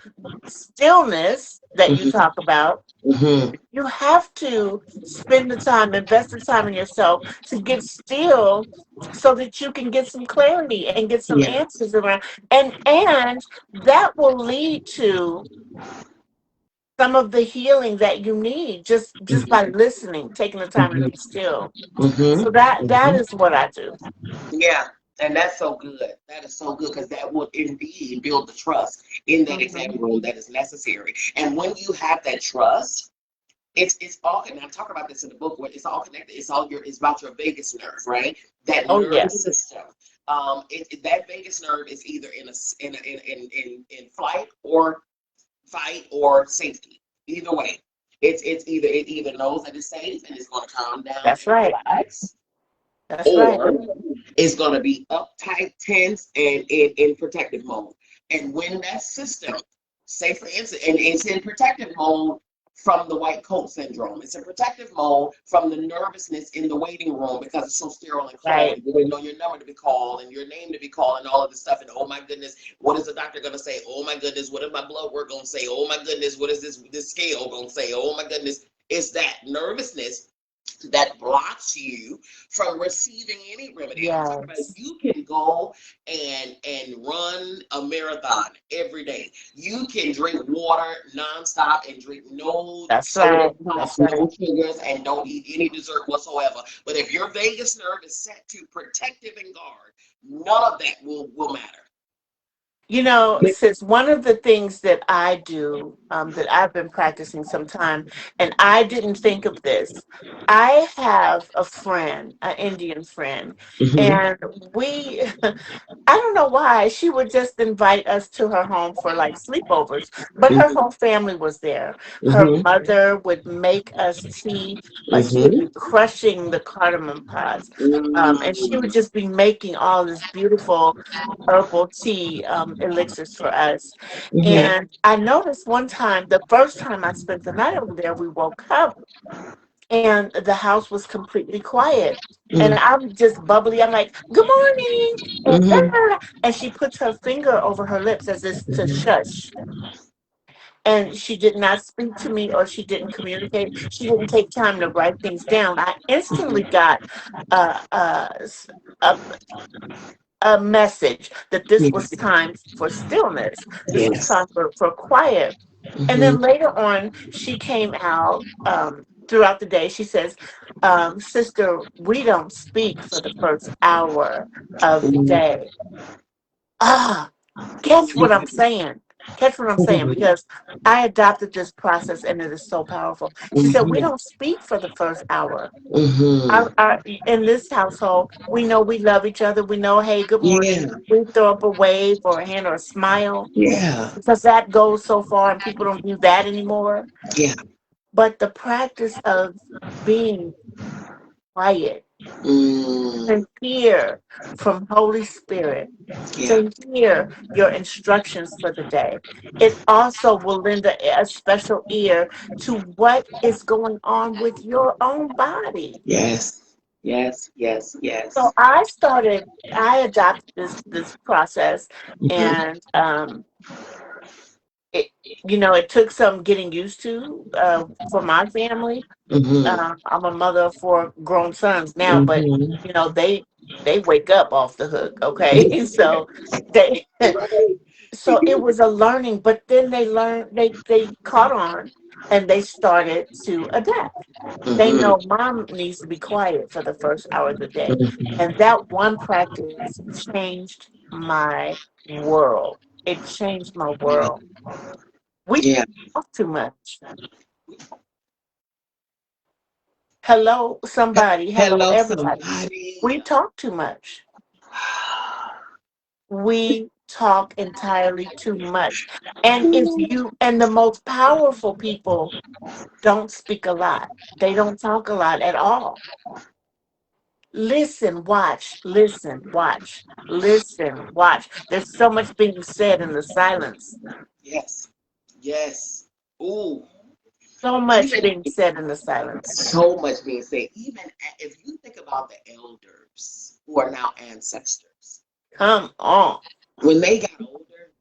stillness that you Mm-hmm. talk about. Mm-hmm. You have to spend the time, invest the time in yourself to get still, so that you can get some clarity and get some Yeah. answers around. And that will lead to some of the healing that you need, just by Mm-hmm. listening, taking the time to Mm-hmm. be still. So Mm-hmm. that Mm-hmm. is what I do. Yeah, and that's so good. That is so good because that will indeed build the trust in that exam Hmm. room that is necessary. And when you have that trust, it's all, and I talk about this in the book where it's all connected. It's about your vagus nerve, right? That Oh yeah. nervous system. That vagus nerve is either in flight or fight or safety. Either way, it either knows that it's safe and it's going to calm down That's and right. relax, That's right. or it's going to be uptight, tense, and in protective mode. And when that system, say for instance, and it's in protective mode from the white coat syndrome. It's in protective mode from the nervousness in the waiting room because it's so sterile and cold. Right. And you didn't know your number to be called and your name to be called and all of this stuff. And oh my goodness, what is the doctor gonna say? Oh my goodness, what is my blood work gonna say? Oh my goodness, what is this scale gonna say? Oh my goodness, it's that nervousness that blocks you from receiving any remedy. And I'm talking about Yes. you can go and run a marathon every day. You can drink water nonstop and drink no That's soda right. pop, That's right. no sugars, and don't eat any dessert whatsoever. But if your vagus nerve is set to protective and guard, none of that will matter. You know, since one of the things that I do, that I've been practicing some time, and I didn't think of this, I have a friend, an Indian friend, Mm-hmm. and we, I don't know why, she would just invite us to her home for like sleepovers, but her Mm-hmm. whole family was there. Her Mm-hmm. mother would make us tea, like she would be Mm-hmm. crushing the cardamom pods, and she would Mm-hmm. just be making all this beautiful herbal tea elixirs for us. Mm-hmm. And I noticed one time, the first time I spent the night over there, we woke up and the house was completely quiet. And I'm just bubbly. I'm like, "Good morning," and, Mm-hmm. and she puts her finger over her lips as if to shush. And she did not speak to me, or she didn't communicate. She didn't take time to write things down. I instantly got uh, uh, s- a a message that this was Yes. time for stillness. This was Yes. time for quiet. And Mm-hmm. then later on, she came out throughout the day. She says, "Sister, we don't speak for the first hour of the day." Ah, catch what I'm saying. Catch what I'm saying, because I adopted this process and it is so powerful. She said, "We Mm-hmm. don't speak for the first hour. Mm-hmm. In this household, we know we love each other. We know, hey, good morning." Yeah. We throw up a wave or a hand or a smile, Yeah. because that goes so far and people don't do that anymore. Yeah. But the practice of being quiet Mm. and hear from Holy Spirit, Yeah. to hear your instructions for the day. It also will lend a special ear to what is going on with your own body. Yes. Yes. Yes. So Yes. I adopted this process, Mm-hmm. and it it took some getting used to for my family. Mm-hmm. I'm a mother of four grown sons now, but Mm-hmm. they wake up off the hook. Okay, so they Right. so it was a learning, but then they caught on, and they started to adapt. They Mm-hmm. know mom needs to be quiet for the first hour of the day. Mm-hmm. And that one practice changed my world. It changed my Yeah. world. We Yeah. talk too much. Hello, somebody. Hello, Hello, everybody. somebody. We talk too much. We talk entirely too much. And the most powerful people don't speak a lot. They don't talk a lot at all. Listen, watch, listen, watch, listen, watch. There's so much being said in the silence. Yes. Yes. Ooh. So much Even being said in the silence. so much being said. Even if you think about the elders who are now ancestors, Come on. when they got older,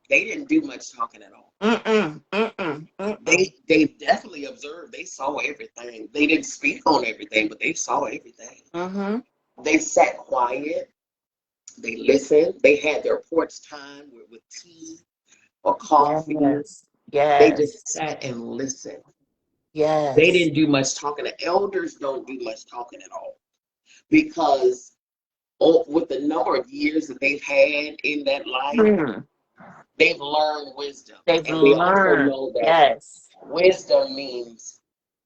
they didn't do much talking at all. Mm-mm, mm-mm, mm-mm. They definitely observed. They saw everything. They didn't speak on everything, but they saw everything. Mm-hmm. They sat quiet. They listened. They had their porch time with tea or coffee. Yes, They yes, just sat and listened. They yes. didn't do much talking. The elders don't do much talking at all because with the number of years that they've had in that life, Hmm. they've learned wisdom. They've And they also learned. know that Yes, wisdom means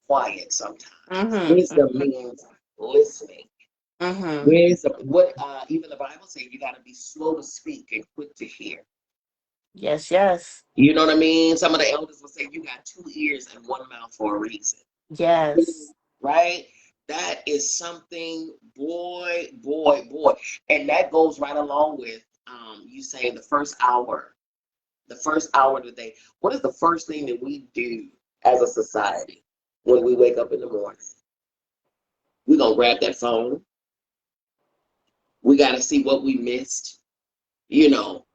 quiet sometimes. Mhm. Wisdom means listening. Mhm. Wisdom, what even the Bible says, you got to be slow to speak and quick to hear. Yes, yes. You know what I mean? Some of the elders will say you got two ears and one mouth for a reason. Yes. Right? That is something, boy, boy, boy. And that goes right along with you saying the first hour of the day. What is the first thing that we do as a society when we wake up in the morning? We're going to grab that phone. We got to see what we missed,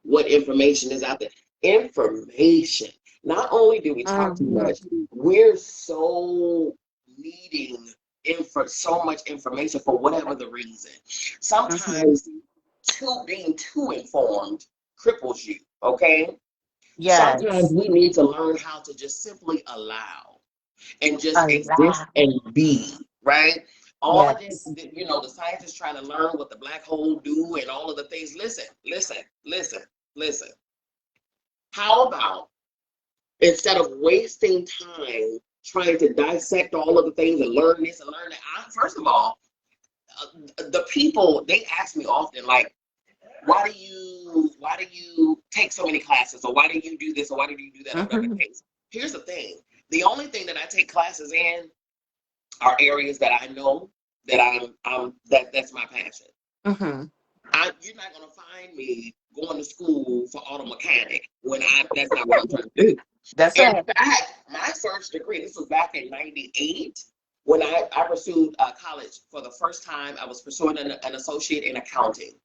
what information is out there. Information. Not only do we talk too Mhm. much, we're so needing so much information for whatever the reason. Mhm. Sometimes being too informed cripples you, okay? Sometimes Yes. we need to learn how to just simply allow and just exist Allow. and be, right? All of this, Yes. the scientists trying to learn what the black hole do and all of the things. Listen, listen, listen, listen. How about instead of wasting time trying to dissect all of the things and learn this and learn that, first of all, the people they ask me often, like, why do you take so many classes, or why do you do this, or why do you do that, or whatever Mhm. the case. Here's the thing: the only thing that I take classes in are areas that I know that that's my passion. Mhm. You're not gonna find me going to school for auto mechanic when that's not what I'm trying to do. That's In right. fact, my first degree, this was back in '98, when I pursued college for the first time. I was pursuing an associate in accounting.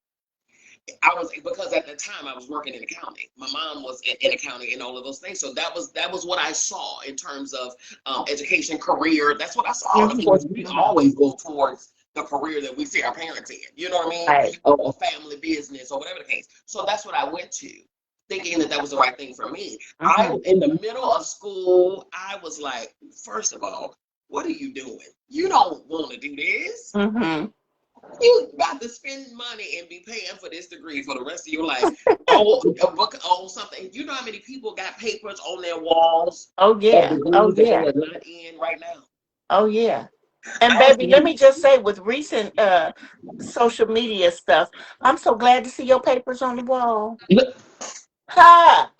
I was, because at the time I was working in accounting. My mom was in accounting and all of those things. So that was what I saw in terms of education, career. That's what I saw. And of course, we Mhm. always go towards the career that we see our parents in. You know what I mean? Right. Or family business or whatever the case. So that's what I went to, thinking that that was the right thing for me. Mhm. In the middle of school, I was like, first of all, what are you doing? You don't want to do this. Mhm. You about to spend money and be paying for this degree for the rest of your life. A book on something. You know how many people got papers on their walls Oh of yeah. Oh degrees that they yeah. are not in right now? Oh yeah. And I was baby, let like, me just say, with recent social media stuff, I'm so glad to see your papers on the wall. look, Ha!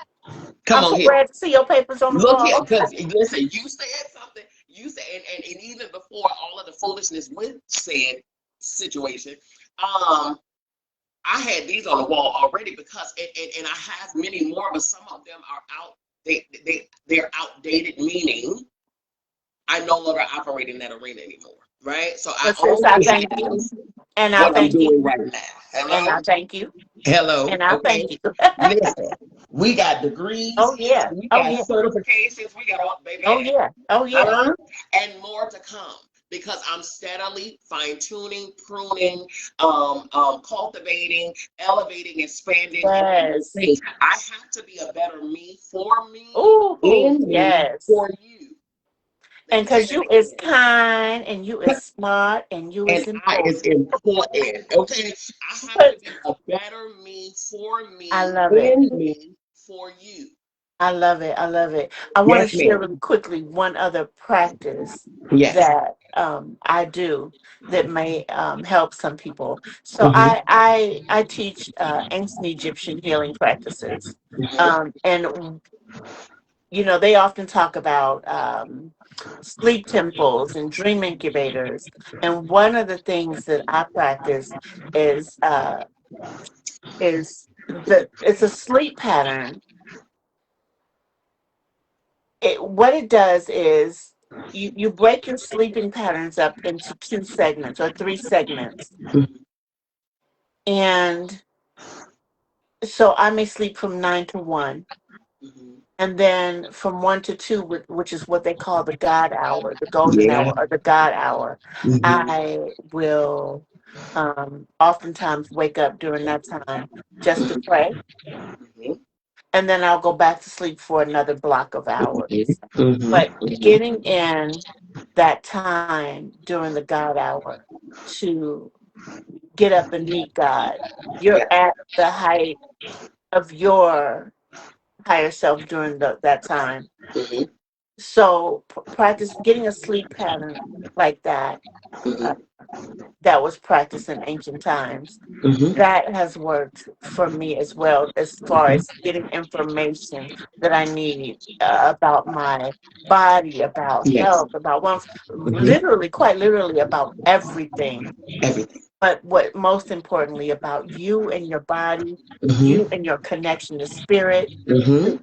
come I'm on so here. glad to see your papers on the Look here. wall. Because listen, you said something. You said, and even before all of the foolishness with said situation, um, I had these on the wall already because, and I have many more, but some of them are out. They're outdated, meaning I no longer operate in that arena anymore, right? So I But sis, I only thank you. have And I what I'm thank you. doing right now. And I Hello, thank you. hello, And I okay. thank you. Listen, we got degrees Oh here, yeah. we Oh got yeah. certifications, we got all baby, Oh yeah. Oh yeah. huh? And more to come. Because I'm steadily fine tuning, pruning, cultivating, elevating, expanding all of those Yes. things. I have to be a better me for me, Ooh, in me, yes. for you. Let And me say because that you is again. kind and you is smart and you And is it's important. important. Okay. I have to But be a better me for I me, love it. in me, for you. I love it. I love it. I want to Yes, share ma'am. really quickly one other practice Yes. that I do that may help some people. So Hmm. I teach ancient Egyptian healing practices, and they often talk about sleep temples and dream incubators. And one of the things that I practice is it's a sleep pattern. What it does is you break your sleeping patterns up into two segments or three segments. And so I may sleep from 9 to 1. Hmm. And then from 1 to 2, which is what they call the God hour, the golden Yeah. hour, or the God hour, Hmm. I will oftentimes wake up during that time just to pray. Hmm. And then I'll go back to sleep for another block of hours. Hmm. But getting in that time during the God hour to get up and meet God, you're Yeah. at the height of your higher self during that time. Hmm. So practice getting a sleep pattern like that, uh, Mm-hmm. that was practiced in ancient times. Mm-hmm. That has worked for me as well, as far as getting information that I need about my body, about Yes. health, about wellness, Mm-hmm. literally, quite literally, about everything. Everything. But what most importantly about you and your body, Mm-hmm. you and your connection to spirit. Mm-hmm.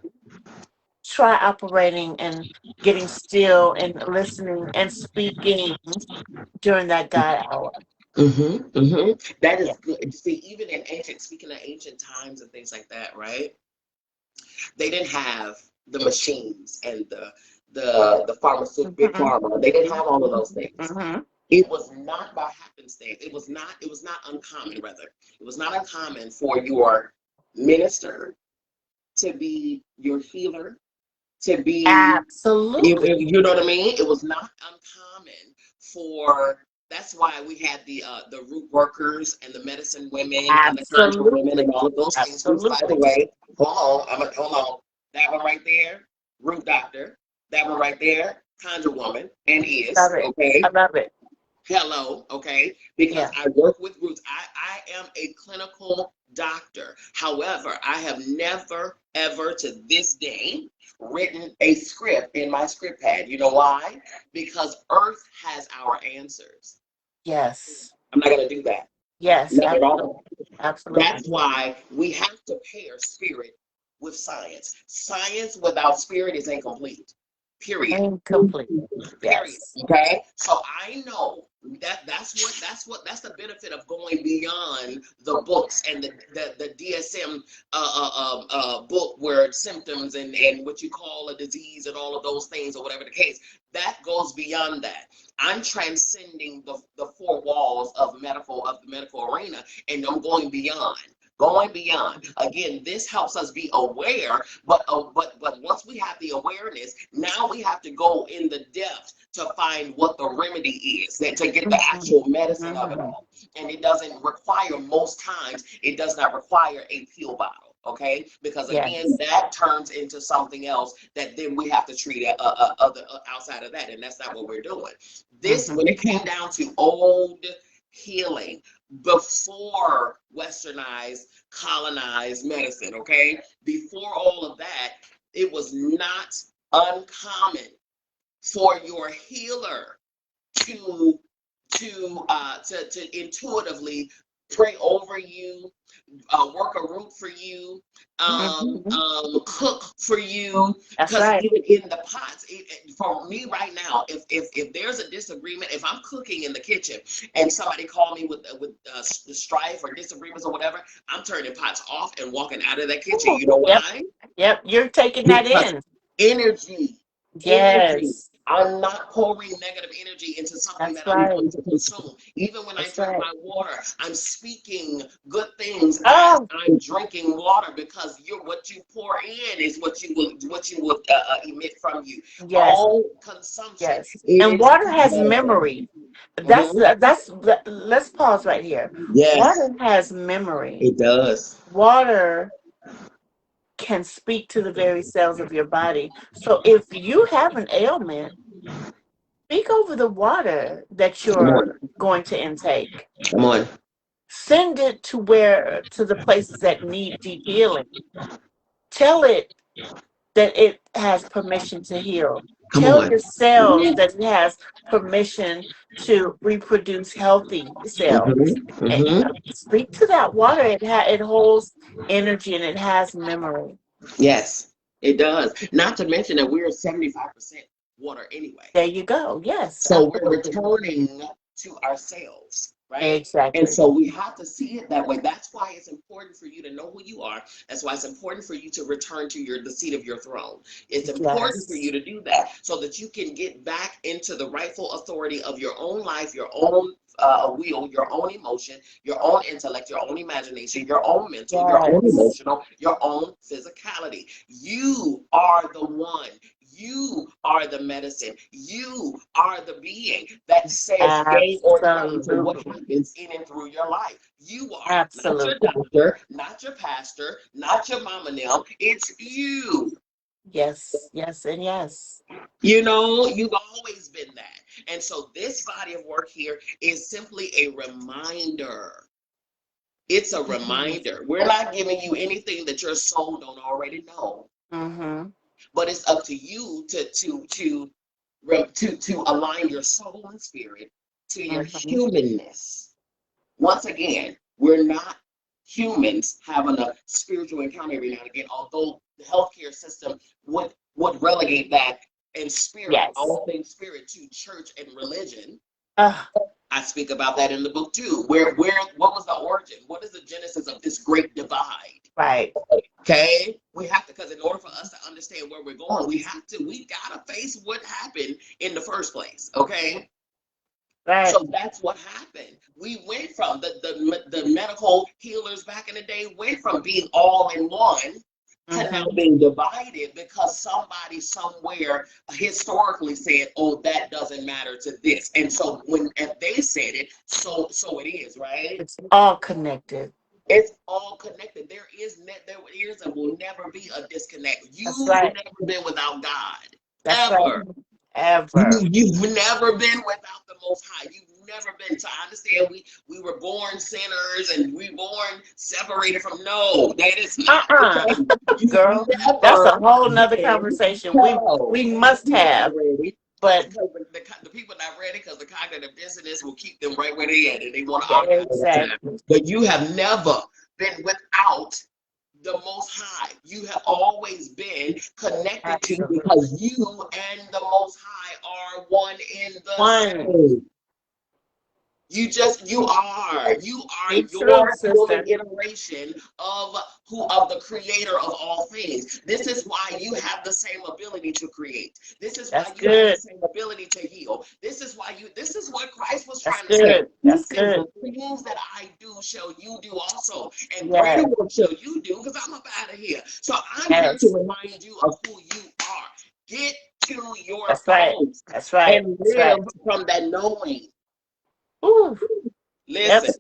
Try operating and getting still and listening and speaking during that God hour. Mm-hmm. Mm-hmm. That Yeah. is good. See, even in ancient, speaking of ancient times and things like that, right? They didn't have the machines and the pharmaceutical big Hmm. pharma. They didn't have all of those things. Hmm. It was not by happenstance. It was not uncommon, rather. It was not uncommon for your minister to be your healer, to be Absolutely. you know what I mean? It was not uncommon for that's why we had the root workers and the medicine women and the conjure women Absolutely. and all of those things, which by the Absolutely. way, hold on. That one right there, root doctor. That one right there, conjure woman and Love is, it. I okay? love it. Hello, okay? Because Yeah. I work with roots. I am a clinical doctor. However, I have never, ever to this day written a script in my script pad. You know why? Because Earth has our answers. Yes. I'm not going to do that. Yes. Not at Absolutely. all. Absolutely. That's why we have to pair spirit with science. Science without spirit is incomplete. Period. Incomplete. Period. Yes. Okay. So I know that's the benefit of going beyond the books and the DSM book where symptoms and what you call a disease and all of those things or whatever the case. That goes beyond that. I'm transcending the four walls of the medical arena, and I'm going beyond. Going beyond. Again, this helps us be aware, but once we have the awareness, now we have to go in the depth to find what the remedy is, that to get the Hmm. actual medicine of it Hmm. all. And it doesn't require, most times, it does not require a pill bottle. Okay, because again, Yes. that turns into something else that then we have to treat outside of that, and that's not what we're doing. This, Hmm. when it came down to old healing before westernized, colonized medicine, okay, before all of that, it was not uncommon for your healer to to intuitively pray over you, work a root for you, Hmm. cook for you. That's Because right. even in the pots, for me right now, if there's a disagreement, if I'm cooking in the kitchen and somebody call me with strife or disagreements or whatever, I'm turning pots off and walking out of that kitchen. Ooh, You know yep. why? Yep. You're taking that Because in. energy, energy. Yes. I'm not pouring negative energy into something That's that I'm right. going to consume. Even when I That's drink right. my water, I'm speaking good things as Oh, I'm drinking water because what you pour in is what you will emit from you. yes. All consumption Yes. And is water has medicine. memory. Mhm. Let's pause right here. Yes, Water has memory. it does. Water can speak to the very cells of your body. So if you have an ailment, speak over the water that Come you're on, going to intake. come on. Send it to the places that need deep healing. Tell it that it has permission to heal. Come Tell on. your cells that it has permission to reproduce healthy cells. Hmm. And, Hmm. speak to that water. It holds energy and it has memory. Yes, it does. Not to mention that we're 75% water anyway. There you go. Yes, So we're absolutely. returning to ourselves, right? And Exactly. so we have to see it that way. That's why it's important for you to know who you are. That's why it's important for you to return to the seat of your throne. It's important for you Yes. to do that so that you can get back into the rightful authority of your own life, your own will, your own emotion, your own intellect, your own imagination, your own mental, your own Yes. emotional, your own physicality. You are the one. You are the medicine. You are the being that says yay or nay to what Absolutely. happens in and through your life. You are, not your Absolutely. doctor, not your pastor, not your mama now. It's you. Yes, yes, and yes. You know, you've always been that. And so this body of work here is simply a reminder. It's a reminder. We're not giving you anything that your soul don't already know. Mm-hmm. But it's up to you to align your soul and spirit to your Mm-hmm. humanness. Once again, we're not humans having a spiritual encounter every now and again, although the healthcare system would relegate that and spirit, Yes. all things spirit, to church and religion. Uh, I speak about that in the book too. Where what was the origin? What is the genesis of this great divide? right. Okay, we have to, because in order for us to understand where we're going, we gotta face what happened in the first place. Okay, Right. so that's what happened. We went from the medical healers back in the day went from being all in one to now Mm-hmm. being divided because somebody somewhere historically said, "Oh, that doesn't matter to this," and so when if they said it, so it is, right? It's all connected. It's all connected. There is and will never be a disconnect. That's You've right. never been without God, That's right. ever. Ever. You've never been without the Most High. You've never been. So I understand we were born sinners and we born separated from. No, that is not the Uh-uh. case. You've Girl, that's a never whole nother been. conversation. No, We must you're not have, ready. but Because the people not ready because the cognitive dissonance will keep them right where they at and they want to argue all the time. exactly. But you have never been without the Most High. You have always been connected to Absolutely. because you and the Most High are one in the One. same. You are It's true, your human sister. iteration of the creator of all things. This is why you have the same ability to create. This is why That's you have the good. same ability to heal. This is what Christ was That's trying to say. good. He That's said, good. the things that I do shall you do also, and greater Yes. work shall you do because I'm up out of here. So I'm here to Yes. remind you of who you are. Get to your That's right. thoughts That's right. and That's right. live from that knowing. Ooh. Yep. Listen,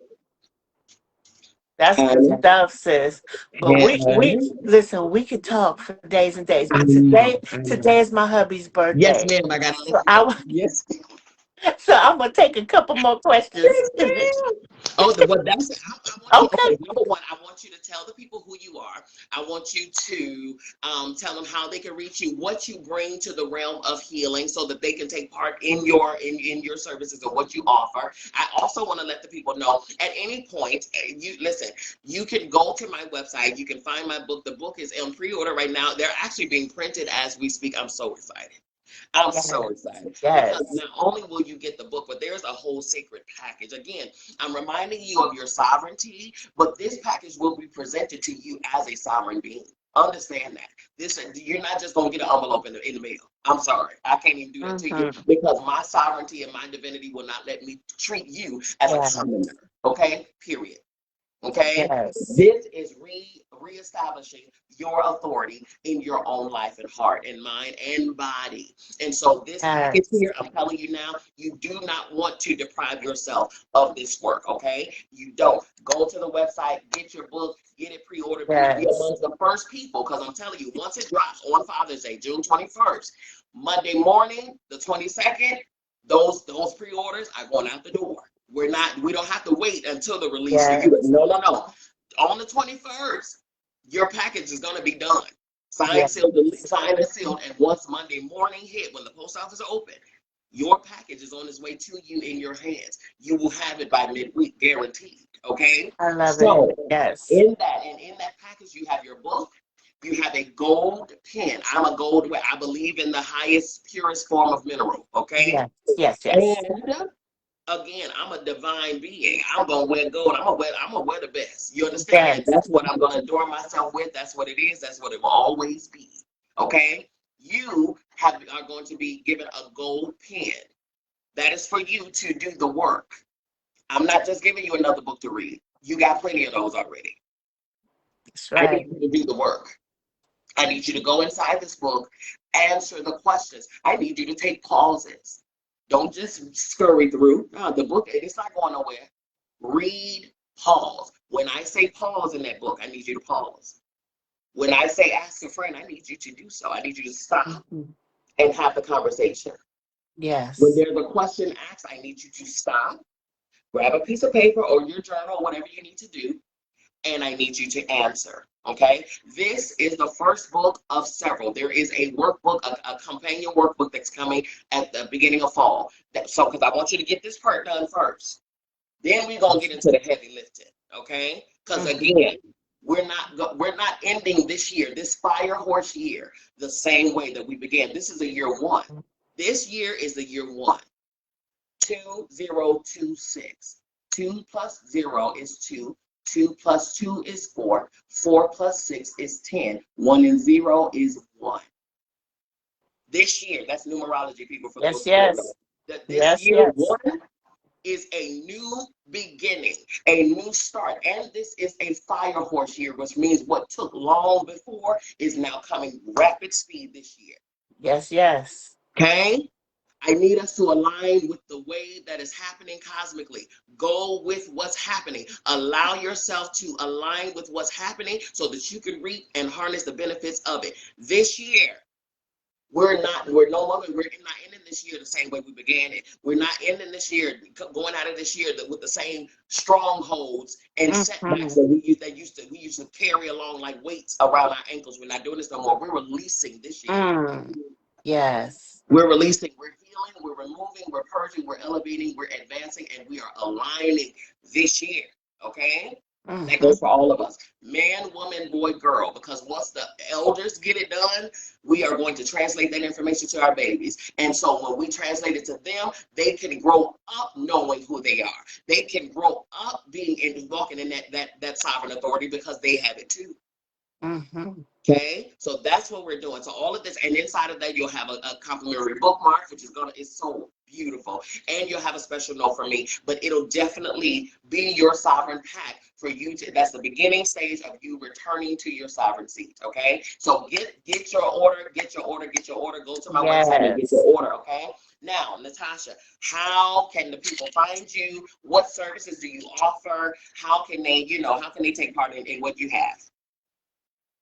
That's good honey. stuff, sis. But Yeah, we honey. listen, we could talk for days and days. I But know, today I today know. is my hubby's Yes, birthday. ma'am. I gotta So let you go. Yes, so I'm gonna take a couple more questions. yes, ma'am. Oh, well, that's it. I want you. Okay. Okay, number one, I want you to tell the people who you are. I want you to tell them how they can reach you, what you bring to the realm of healing, so that they can take part in your services and what you offer. I also want to let the people know at any point. You listen. You can go to my website. You can find my book. The book is in pre-order right now. They're actually being printed as we speak. I'm so excited. I'm so Yes. excited because Yes. not only will you get the book, but there's a whole sacred package. Again, I'm reminding you of your sovereignty, but this package will be presented to you as a sovereign being. Understand that. You're not just gonna get an envelope in the mail. I'm sorry, I can't even do that to you Mm-hmm. because my sovereignty and my divinity will not let me treat you as a Yes. commoner. Okay, period. Okay, Yes. this is reestablishing your authority in your own life and heart and mind and body. And so this package Yes. here, I'm telling you now, you do not want to deprive yourself of this work. Okay, you don't. Go to the website, get your book, get it pre-ordered. Be Yes. amongst the first people because I'm telling you, once it drops on Father's Day, June 21st, Monday morning, the 22nd, those pre-orders are going out the door. We don't have to wait until the release for you. Yes. No, no, no. On the 21st, your package is going to be done. Yes. Signed and sealed. And once Monday morning hit, when the post office is open, your package is on its way to you in your hands. You will have it by midweek, guaranteed. Okay. I love it. So Yes. in that package, you have your book. You have a gold pen. I'm a gold. I believe in the highest, purest form of mineral. Okay. Yes. Yes. Yes. And again, I'm a divine being. I'm gonna wear gold. I'm gonna wear the best. You understand? Yes. That's what I'm gonna adorn myself with. That's what it is. That's what it will always be. Okay? Are going to be given a gold pen. That is for you to do the work. I'm not just giving you another book to read. You got plenty of those already. That's I right. need you to do the work. I need you to go inside this book, answer the questions. I need you to take pauses. Don't just scurry through. No, the book, it's not going nowhere. Read, pause. When I say pause in that book, I need you to pause. When I say ask a friend, I need you to do so. I need you to stop Mhm. and have the conversation. When Yes. there's a question asked, I need you to stop, grab a piece of paper or your journal, whatever you need to do, and I need you to answer. Okay, this is the first book of several. There is a workbook, a companion workbook that's coming at the beginning of fall. So, because I want you to get this part done first, then we're gonna get into the heavy lifting. Okay, because Mhm. again, we're not ending this year, this fire horse year, the same way that we began. This is a year one. This year is the year one. 2026. 2 plus 0 is 2. 2 plus 2 is 4. 4 plus 6 is 10. 1 and 0 is 1. This year, that's numerology, people, for Yes, those who don't know. yes. That this Yes, year, yes. 1 is a new beginning, a new start. And this is a fire horse year, which means what took long before is now coming rapid speed this year. Yes, yes. Okay? I need us to align with the way that is happening cosmically. Go with what's happening. Allow yourself to align with what's happening so that you can reap and harness the benefits of it. This year, we're no longer, we're not ending this year the same way we began it. We're not ending this year, going out of this year with the same strongholds and setbacks Mhm. that we used to carry along like weights around our ankles. We're not doing this no more. We're releasing this year. Mm. Yes. We're releasing, we're healing, we're removing, we're purging, we're elevating, we're advancing, and we are aligning this year. Okay? That goes for Mhm. all of us. Man, woman, boy, girl. Because once the elders get it done, we are going to translate that information to our babies. And so when we translate it to them, they can grow up knowing who they are. They can grow up being and walking in that sovereign authority because they have it too. Mhm. Okay, so that's what we're doing. So all of this, and inside of that, you'll have a complimentary bookmark, which is so beautiful, and you'll have a special note for me. But it'll definitely be your sovereign pack for you to. That's the beginning stage of you returning to your sovereign seat. Okay, so get your order, get your order, get your order. Go to my website and get your Yes. order. Okay. Now, Natasha, how can the people find you? What services do you offer? How can they, how can they take part in what you have?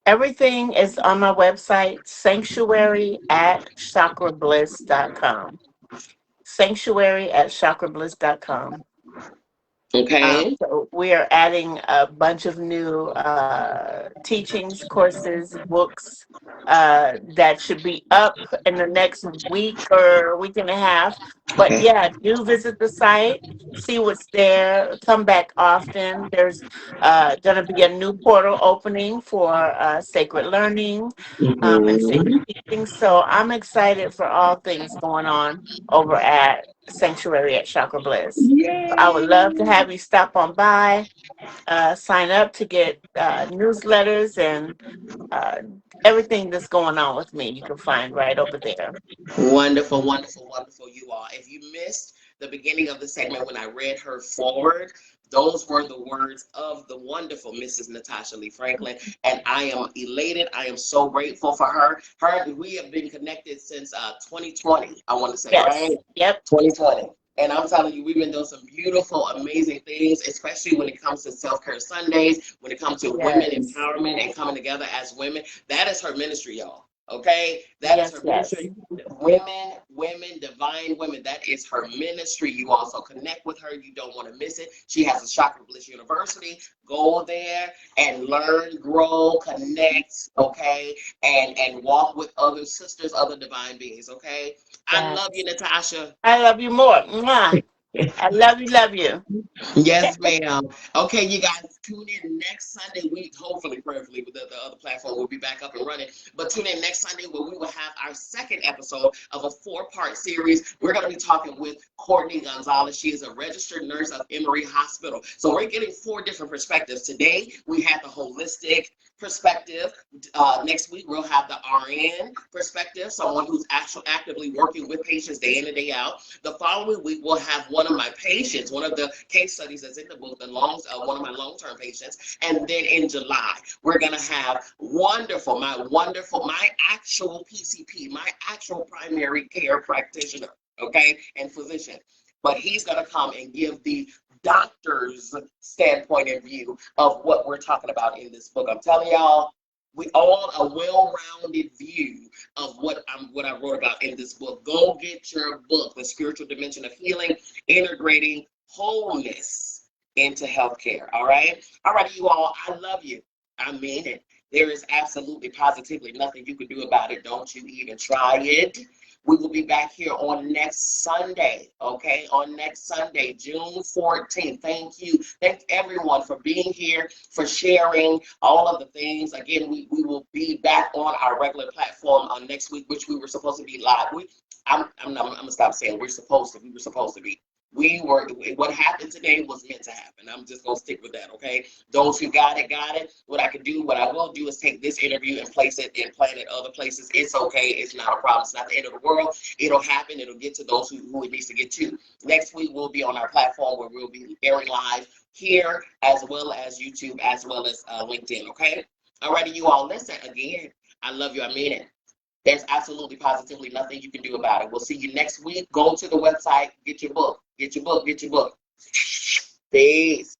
Everything is on my website, sanctuary at chakrabliss.com. Sanctuary at chakrabliss.com. Okay. So we are adding a bunch of new teachings, courses, books that should be up in the next week or week and a half. But Okay. yeah, do visit the site, see what's there, come back often. There's going to be a new portal opening for sacred learning and sacred Mhm. teaching. So I'm excited for all things going on over at Sanctuary at Chakra Bliss. So I would love to Yay! have you stop on by, sign up to get newsletters and uh, everything that's going on with me. You can find right over there. Wonderful, wonderful, wonderful, you all. If you missed the beginning of the segment when I read her forward, those were the words of the wonderful Mrs. Natasha Lee Franklin, and I am elated. I am so grateful for her. We have been connected since 2020. I want to say, right? Yes. Yep. 2020. And I'm telling you, we've been doing some beautiful, amazing things, especially when it comes to self-care Sundays, when it comes to women Yes. empowerment and coming together as women. That is her ministry, y'all. Okay? That is Yes. her Yes. ministry. Women, divine women. That is her ministry. You also connect with her. You don't want to miss it. She has a Chakra Bliss University. Go there and learn, grow, connect, okay? And walk with other sisters, other divine beings, okay? I love you, Yes. Natasha. I love you more. Mwah. I love you. Love you. Yes, ma'am. Okay, you guys, tune in next Sunday. We hopefully, prayerfully, with the other platform will be back up and running. But tune in next Sunday where we will have our second episode of a four-part series. We're going to be talking with Courtney Gonzalez. She is a registered nurse of Emory Hospital. So we're getting four different perspectives. Today, we had the holistic perspective. Next week, we'll have the RN perspective, someone who's actually actively working with patients day in and day out. The following week, we'll have one of my patients, one of the case studies that's in the book, one of my long-term patients. And then in July, we're going to have my actual PCP, my actual primary care practitioner, okay, and physician. But he's going to come and give the doctor's standpoint of view of what we're talking about in this book. I'm telling y'all, We all a well-rounded view of what I wrote about in this book. Go get your book, The Spiritual Dimension of Healing, Integrating Wholeness into Healthcare. All right? All right, you all, I love you. I mean it. There is absolutely positively nothing you can do about it. Don't you even try it. We will be back here on next Sunday, okay? On next Sunday, June 14th. Thank you. Thank everyone for being here, for sharing all of the things. Again, we will be back on our regular platform on next week, which we were supposed to be live. I'm going to stop saying we were supposed to be. What happened today was meant to happen. I'm just going to stick with that, okay? Those who got it, got it. What I will do is take this interview and place it and plant it other places. It's okay. It's not a problem. It's not the end of the world. It'll happen. It'll get to those who it needs to get to. Next week, we'll be on our platform where we'll be airing live here as well as YouTube as well as LinkedIn, okay? All righty, you all. Listen, again, I love you. I mean it. There's absolutely positively nothing you can do about it. We'll see you next week. Go to the website, get your book. Get your book. Get your book. Peace.